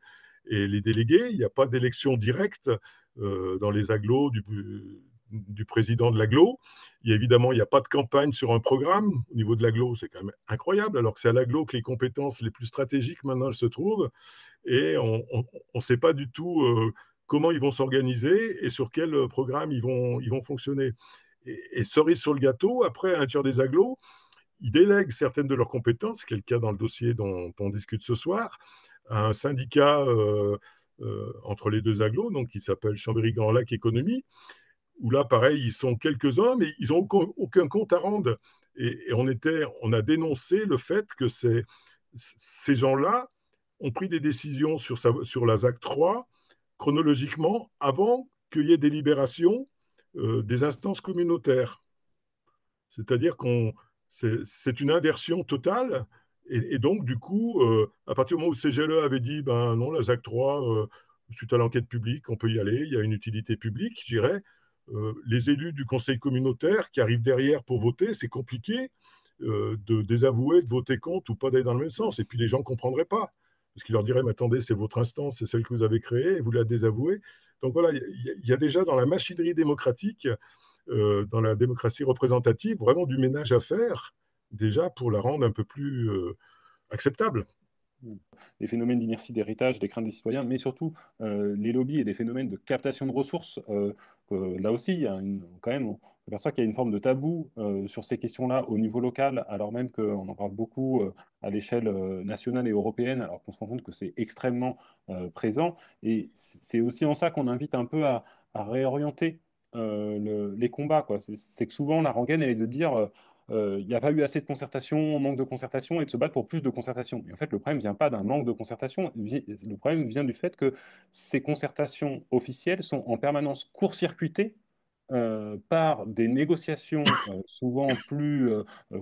et les délégués. Il n'y a pas d'élection directe dans les agglos du président de l'agglo. Évidemment, il n'y a pas de campagne sur un programme. Au niveau de l'agglo, c'est quand même incroyable, alors que c'est à l'agglo que les compétences les plus stratégiques maintenant se trouvent. Et on ne sait pas du tout comment ils vont s'organiser et sur quel programme ils vont fonctionner. Et cerise sur le gâteau, après, à l'intérieur des agglos, ils délèguent certaines de leurs compétences, ce qui est le cas dans le dossier dont on discute ce soir, à un syndicat entre les deux agglos, donc qui s'appelle Chambéry-Grand Lac Économie, où là, pareil, ils sont quelques-uns, mais ils n'ont aucun compte à rendre. Et on a dénoncé le fait que ces gens-là ont pris des décisions sur la ZAC 3 chronologiquement avant qu'il y ait délibération des instances communautaires. C'est-à-dire c'est une inversion totale. Et donc, du coup, à partir du moment où CGLE avait dit, ben non, la ZAC 3, suite à l'enquête publique, on peut y aller, il y a une utilité publique, je dirais, les élus du conseil communautaire qui arrivent derrière pour voter, c'est compliqué de désavouer, de voter contre ou pas d'aller dans le même sens. Et puis les gens ne comprendraient pas. Parce qu'ils leur diraient, mais attendez, c'est votre instance, c'est celle que vous avez créée, et vous la désavouez. Donc voilà, il y a déjà dans la machinerie démocratique dans la démocratie représentative, vraiment du ménage à faire, déjà pour la rendre un peu plus acceptable. Les phénomènes d'inertie d'héritage, des craintes des citoyens, mais surtout les lobbies et des phénomènes de captation de ressources. Là aussi, il y a quand même, on aperçoit qu'il y a une forme de tabou sur ces questions-là au niveau local, alors même qu'on en parle beaucoup à l'échelle nationale et européenne, alors qu'on se rend compte que c'est extrêmement présent. Et c'est aussi en ça qu'on invite un peu à réorienter les combats, quoi. C'est que souvent, la rengaine, elle est de dire il n'y a pas eu assez de concertation, on manque de concertation, et de se battre pour plus de concertation. Et en fait, le problème ne vient pas d'un manque de concertation, le problème vient du fait que ces concertations officielles sont en permanence court-circuitées par des négociations souvent plus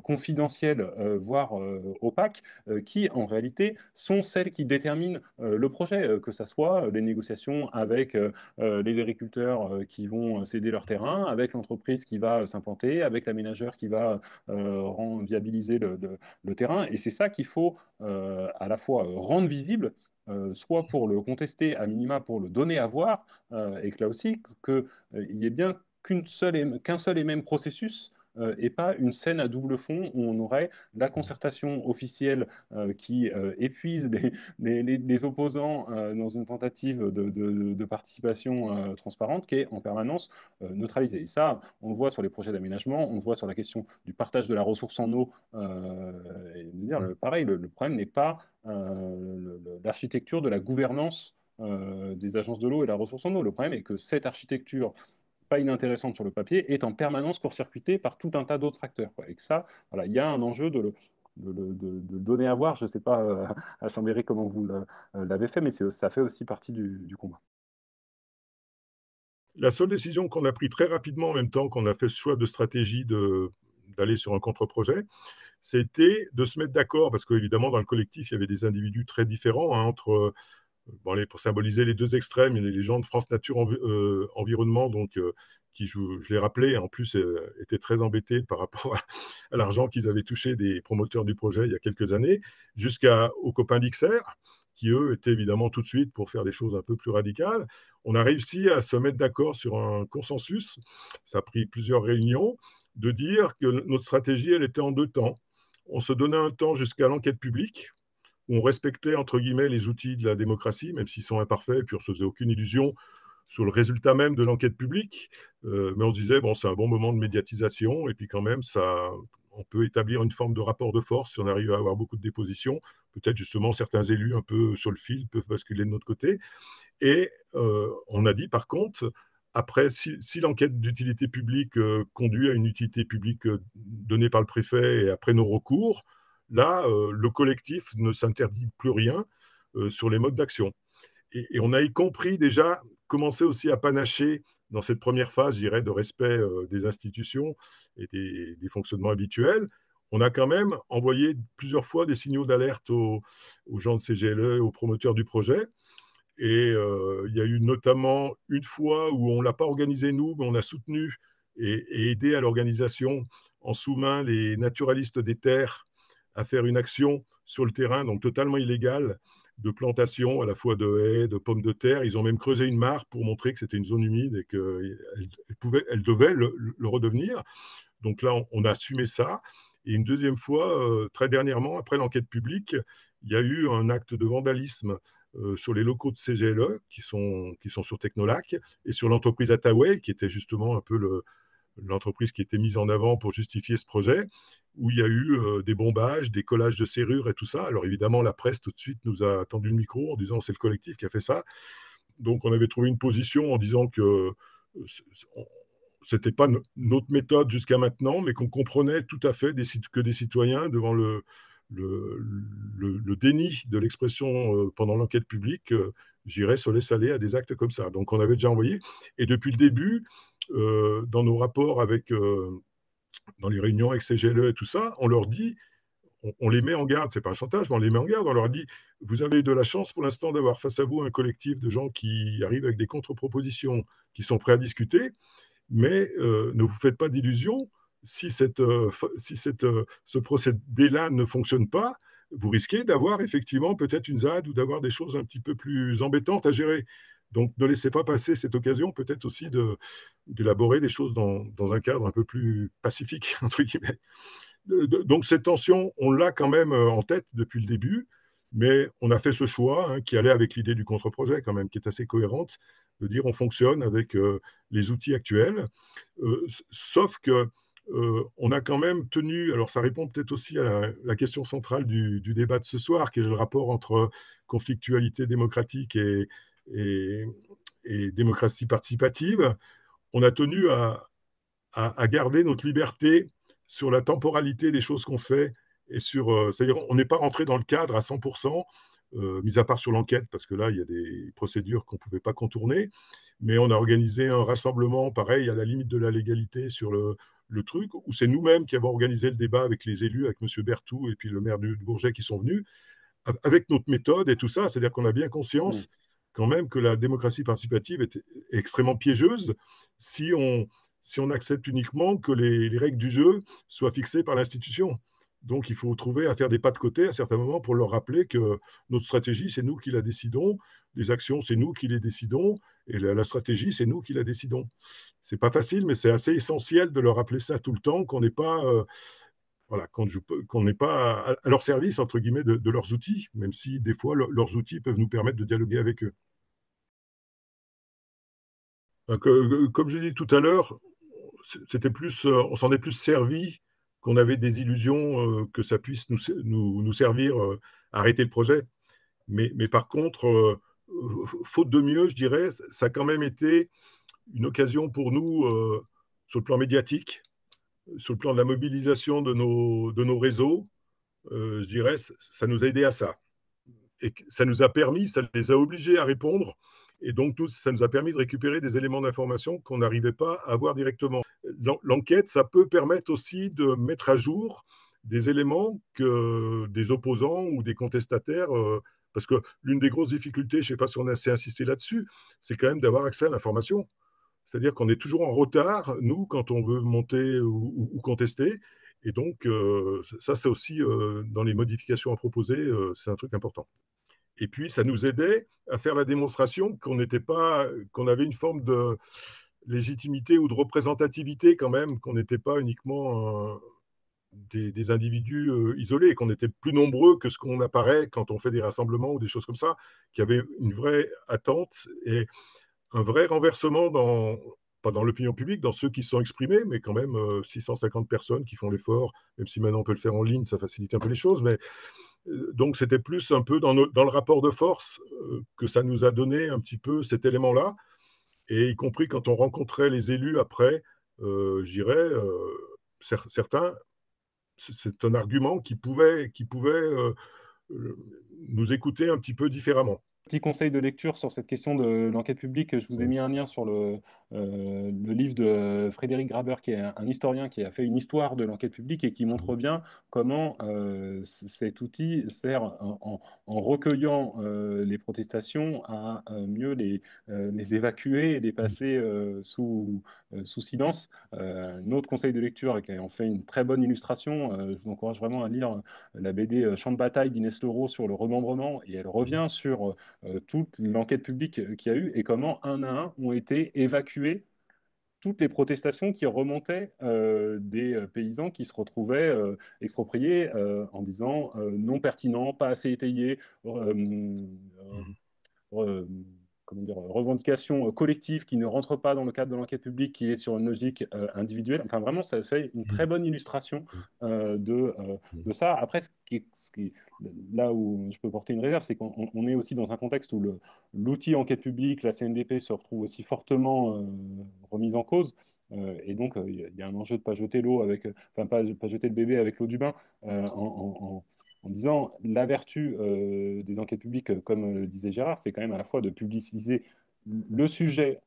confidentielles, voire opaques, qui en réalité sont celles qui déterminent le projet, que ce soit les négociations avec les agriculteurs qui vont céder leur terrain, avec l'entreprise qui va s'implanter, avec l'aménageur qui va viabiliser le terrain. Et c'est ça qu'il faut à la fois rendre visible, soit pour le contester, à minima pour le donner à voir, et que là aussi, qu'il y ait bien qu'un seul et même processus et pas une scène à double fond où on aurait la concertation officielle qui épuise les opposants dans une tentative de participation transparente qui est en permanence neutralisée. Et ça, on le voit sur les projets d'aménagement, on le voit sur la question du partage de la ressource en eau. Pareil, le problème n'est pas l'architecture de la gouvernance des agences de l'eau et la ressource en eau. Le problème est que cette architecture pas inintéressante sur le papier, est en permanence court-circuitée par tout un tas d'autres acteurs, quoi. Et que ça, voilà, il y a un enjeu de donner à voir. Je ne sais pas à Chambéry comment vous l'avez fait, mais ça fait aussi partie du combat. La seule décision qu'on a prise très rapidement en même temps qu'on a fait ce choix de stratégie d'aller sur un contre-projet, c'était de se mettre d'accord, parce qu'évidemment, dans le collectif, il y avait des individus très différents, hein, entre bon, pour symboliser les deux extrêmes, il y a les gens de France Nature Environnement, donc, qui, je l'ai rappelé, en plus étaient très embêtés par rapport à l'argent qu'ils avaient touché des promoteurs du projet il y a quelques années, jusqu'aux copains d'XR, qui eux étaient évidemment tout de suite pour faire des choses un peu plus radicales. On a réussi à se mettre d'accord sur un consensus, ça a pris plusieurs réunions, de dire que notre stratégie, elle était en deux temps. On se donnait un temps jusqu'à l'enquête publique, où on respectait, entre guillemets, les outils de la démocratie, même s'ils sont imparfaits, et puis on ne se faisait aucune illusion sur le résultat même de l'enquête publique, mais on se disait, bon, c'est un bon moment de médiatisation, et puis quand même, on peut établir une forme de rapport de force si on arrive à avoir beaucoup de dépositions. Peut-être justement certains élus un peu sur le fil peuvent basculer de notre côté. Et on a dit par contre, après, si l'enquête d'utilité publique conduit à une utilité publique donnée par le préfet et après nos recours, là, le collectif ne s'interdit plus rien sur les modes d'action. Et on a y compris déjà commencé aussi à panacher dans cette première phase, je dirais, de respect des institutions et des fonctionnements habituels. On a quand même envoyé plusieurs fois des signaux d'alerte aux gens de CGLE, aux promoteurs du projet. Et il y a eu notamment une fois où on ne l'a pas organisé nous, mais on a soutenu et aidé à l'organisation en sous-main les naturalistes des terres à faire une action sur le terrain, donc totalement illégale, de plantation à la fois de haies, de pommes de terre. Ils ont même creusé une mare pour montrer que c'était une zone humide et qu'elle devait le redevenir. Donc là, on a assumé ça. Et une deuxième fois, très dernièrement, après l'enquête publique, il y a eu un acte de vandalisme sur les locaux de CGLE qui sont sur Technolac et sur l'entreprise Attaway, qui était justement un peu l'entreprise qui était mise en avant pour justifier ce projet, où il y a eu des bombages, des collages de serrures et tout ça. Alors évidemment, la presse tout de suite nous a tendu le micro en disant c'est le collectif qui a fait ça. Donc on avait trouvé une position en disant que c'était pas notre méthode jusqu'à maintenant, mais qu'on comprenait tout à fait que des citoyens, devant le déni de l'expression pendant l'enquête publique, j'irais se laisser aller à des actes comme ça. Donc on avait déjà envoyé. Et depuis le début, dans nos rapports dans les réunions avec CGLE et tout ça, on leur dit, on les met en garde, c'est pas un chantage, mais on les met en garde, on leur dit, vous avez eu de la chance pour l'instant d'avoir face à vous un collectif de gens qui arrivent avec des contre-propositions, qui sont prêts à discuter, mais ne vous faites pas d'illusions. Si ce procédé-là ne fonctionne pas, vous risquez d'avoir effectivement peut-être une ZAD ou d'avoir des choses un petit peu plus embêtantes à gérer. Donc ne laissez pas passer cette occasion peut-être aussi d'élaborer des choses dans un cadre un peu plus pacifique, entre guillemets. Donc cette tension, on l'a quand même en tête depuis le début, mais on a fait ce choix qui allait avec l'idée du contre-projet quand même, qui est assez cohérente, de dire on fonctionne avec les outils actuels, sauf que on a quand même tenu, alors ça répond peut-être aussi à la question centrale du débat de ce soir, qui est le rapport entre conflictualité démocratique et, et démocratie participative. On a tenu à garder notre liberté sur la temporalité des choses qu'on fait et c'est-à-dire on n'est pas rentré dans le cadre à 100%, mis à part sur l'enquête, parce que là, il y a des procédures qu'on ne pouvait pas contourner, mais on a organisé un rassemblement, pareil, à la limite de la légalité sur le truc, où c'est nous-mêmes qui avons organisé le débat avec les élus, avec M. Berthoud et puis le maire de Bourget qui sont venus, avec notre méthode et tout ça, c'est-à-dire qu'on a bien conscience quand même que la démocratie participative est extrêmement piégeuse si on accepte uniquement que les règles du jeu soient fixées par l'institution. Donc il faut trouver à faire des pas de côté à certains moments pour leur rappeler que notre stratégie, c'est nous qui la décidons, les actions, c'est nous qui les décidons, et la stratégie, c'est nous qui la décidons. C'est pas facile, mais c'est assez essentiel de leur rappeler ça tout le temps, qu'on n'est pas voilà, qu'on n'est pas à leur service, entre guillemets, de leurs outils, même si des fois, leurs outils peuvent nous permettre de dialoguer avec eux. Comme je l'ai dit tout à l'heure, c'était plus, on s'en est plus servi qu'on avait des illusions que ça puisse nous servir à arrêter le projet. Mais par contre, faute de mieux, je dirais, ça a quand même été une occasion pour nous, sur le plan médiatique, sur le plan de la mobilisation de nos réseaux, je dirais, ça nous a aidé à ça. Et ça nous a permis, ça les a obligés à répondre. Et donc, ça nous a permis de récupérer des éléments d'information qu'on n'arrivait pas à avoir directement. L'enquête, ça peut permettre aussi de mettre à jour des éléments que des opposants ou des contestataires, parce que l'une des grosses difficultés, je ne sais pas si on a assez insisté là-dessus, c'est quand même d'avoir accès à l'information. C'est-à-dire qu'on est toujours en retard, nous, quand on veut monter ou contester. Et donc, ça, c'est aussi, dans les modifications à proposer, c'est un truc important. Et puis, ça nous aidait à faire la démonstration qu'on avait une forme de légitimité ou de représentativité quand même, qu'on n'était pas uniquement des individus isolés, qu'on était plus nombreux que ce qu'on apparaît quand on fait des rassemblements ou des choses comme ça, qu'il y avait une vraie attente et un vrai renversement pas dans l'opinion publique, dans ceux qui se sont exprimés, mais quand même 650 personnes qui font l'effort, même si maintenant on peut le faire en ligne, ça facilite un peu les choses, mais donc c'était plus un peu dans le rapport de force que ça nous a donné un petit peu cet élément-là. et y compris quand on rencontrait les élus après, je dirais, certains, c'est un argument qui pouvait nous écouter un petit peu différemment. Petit conseil de lecture sur cette question de l'enquête publique. Je vous ai mis un lien sur le livre de Frédéric Graber, qui est un historien qui a fait une histoire de l'enquête publique et qui montre bien comment cet outil sert en recueillant les protestations à mieux les évacuer et les passer sous silence. Un autre conseil de lecture et qui en fait une très bonne illustration, je vous encourage vraiment à lire la BD Champ de bataille d'Inès Leroux sur le remembrement, et elle revient sur toute l'enquête publique qu'il y a eu et comment un à un ont été évacuées toutes les protestations qui remontaient des paysans qui se retrouvaient expropriés en disant non pertinent, pas assez étayé, euh, comment dire, revendication collective qui ne rentre pas dans le cadre de l'enquête publique, qui est sur une logique individuelle. Enfin, vraiment, ça fait une très bonne illustration de ça. Après, là où je peux porter une réserve, c'est qu'on est aussi dans un contexte où l'outil enquête publique, la CNDP, se retrouve aussi fortement remise en cause. Et donc, il y a un enjeu de ne pas jeter l'eau avec, enfin, pas jeter le bébé avec l'eau du bain en disant la vertu des enquêtes publiques, comme le disait Gérard, c'est quand même à la fois de publiciser le sujet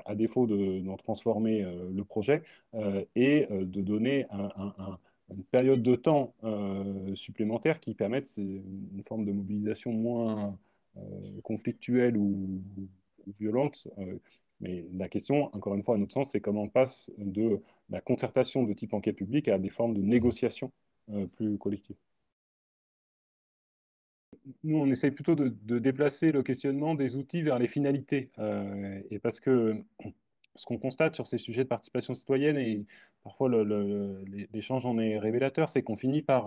à défaut d'en transformer le projet et de donner une période de temps supplémentaire qui permette une forme de mobilisation moins conflictuelle ou violente. Mais la question, encore une fois, à notre sens, c'est comment on passe de la concertation de type enquête publique à des formes de négociation plus collectives. Nous, on essaye plutôt de déplacer le questionnement des outils vers les finalités. Et parce que ce qu'on constate sur ces sujets de participation citoyenne, et parfois l'échange en est révélateur, c'est qu'on finit par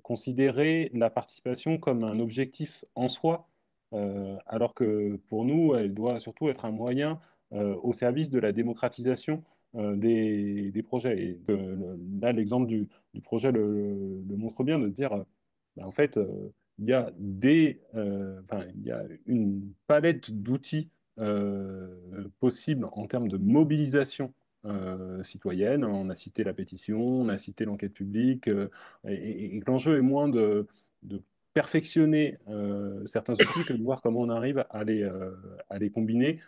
considérer la participation comme un objectif en soi, alors que pour nous, elle doit surtout être un moyen au service de la démocratisation des projets. Et là, l'exemple du projet le montre bien, de dire en fait, il y a une palette d'outils possibles en termes de mobilisation citoyenne. On a cité la pétition, on a cité l'enquête publique, et que l'enjeu est moins de perfectionner certains outils que de voir comment on arrive à les combiner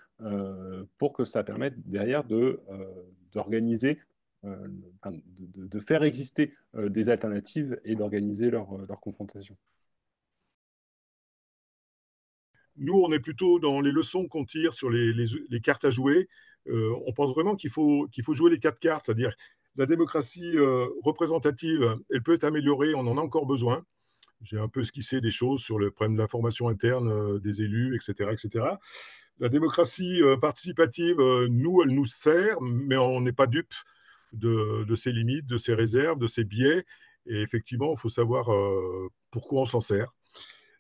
pour que ça permette derrière d'organiser de faire exister des alternatives et d'organiser leur confrontation. Nous, on est plutôt dans les leçons qu'on tire sur les cartes à jouer. On pense vraiment qu'il faut jouer les 4 cartes, c'est-à-dire la démocratie représentative, elle peut être améliorée, on en a encore besoin. J'ai un peu esquissé des choses sur le problème de l'information interne des élus, etc., etc. La démocratie participative, nous, elle nous sert, mais on n'est pas dupe de ses limites, de ses réserves, de ses biais. Et effectivement, il faut savoir pourquoi on s'en sert.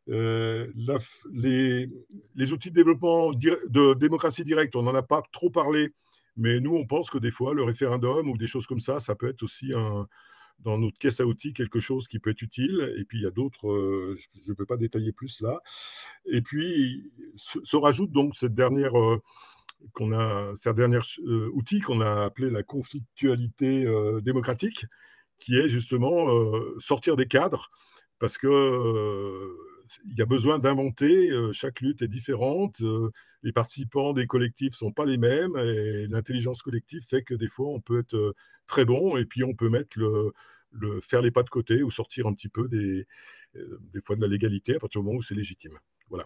Euh, la- les, les outils de développement de démocratie directe, on n'en a pas trop parlé, mais nous, on pense que des fois, le référendum ou des choses comme ça peut être aussi dans notre caisse à outils quelque chose qui peut être utile. Et puis, il y a d'autres, je ne peux pas détailler plus là. Et puis, se rajoute donc ces derniers outils qu'on a appelé la conflictualité démocratique, qui est justement sortir des cadres, parce que il y a besoin d'inventer. Chaque lutte est différente. Les participants des collectifs sont pas les mêmes, et l'intelligence collective fait que des fois on peut être très bon, et puis on peut mettre faire les pas de côté ou sortir un petit peu des fois de la légalité à partir du moment où c'est légitime. Voilà.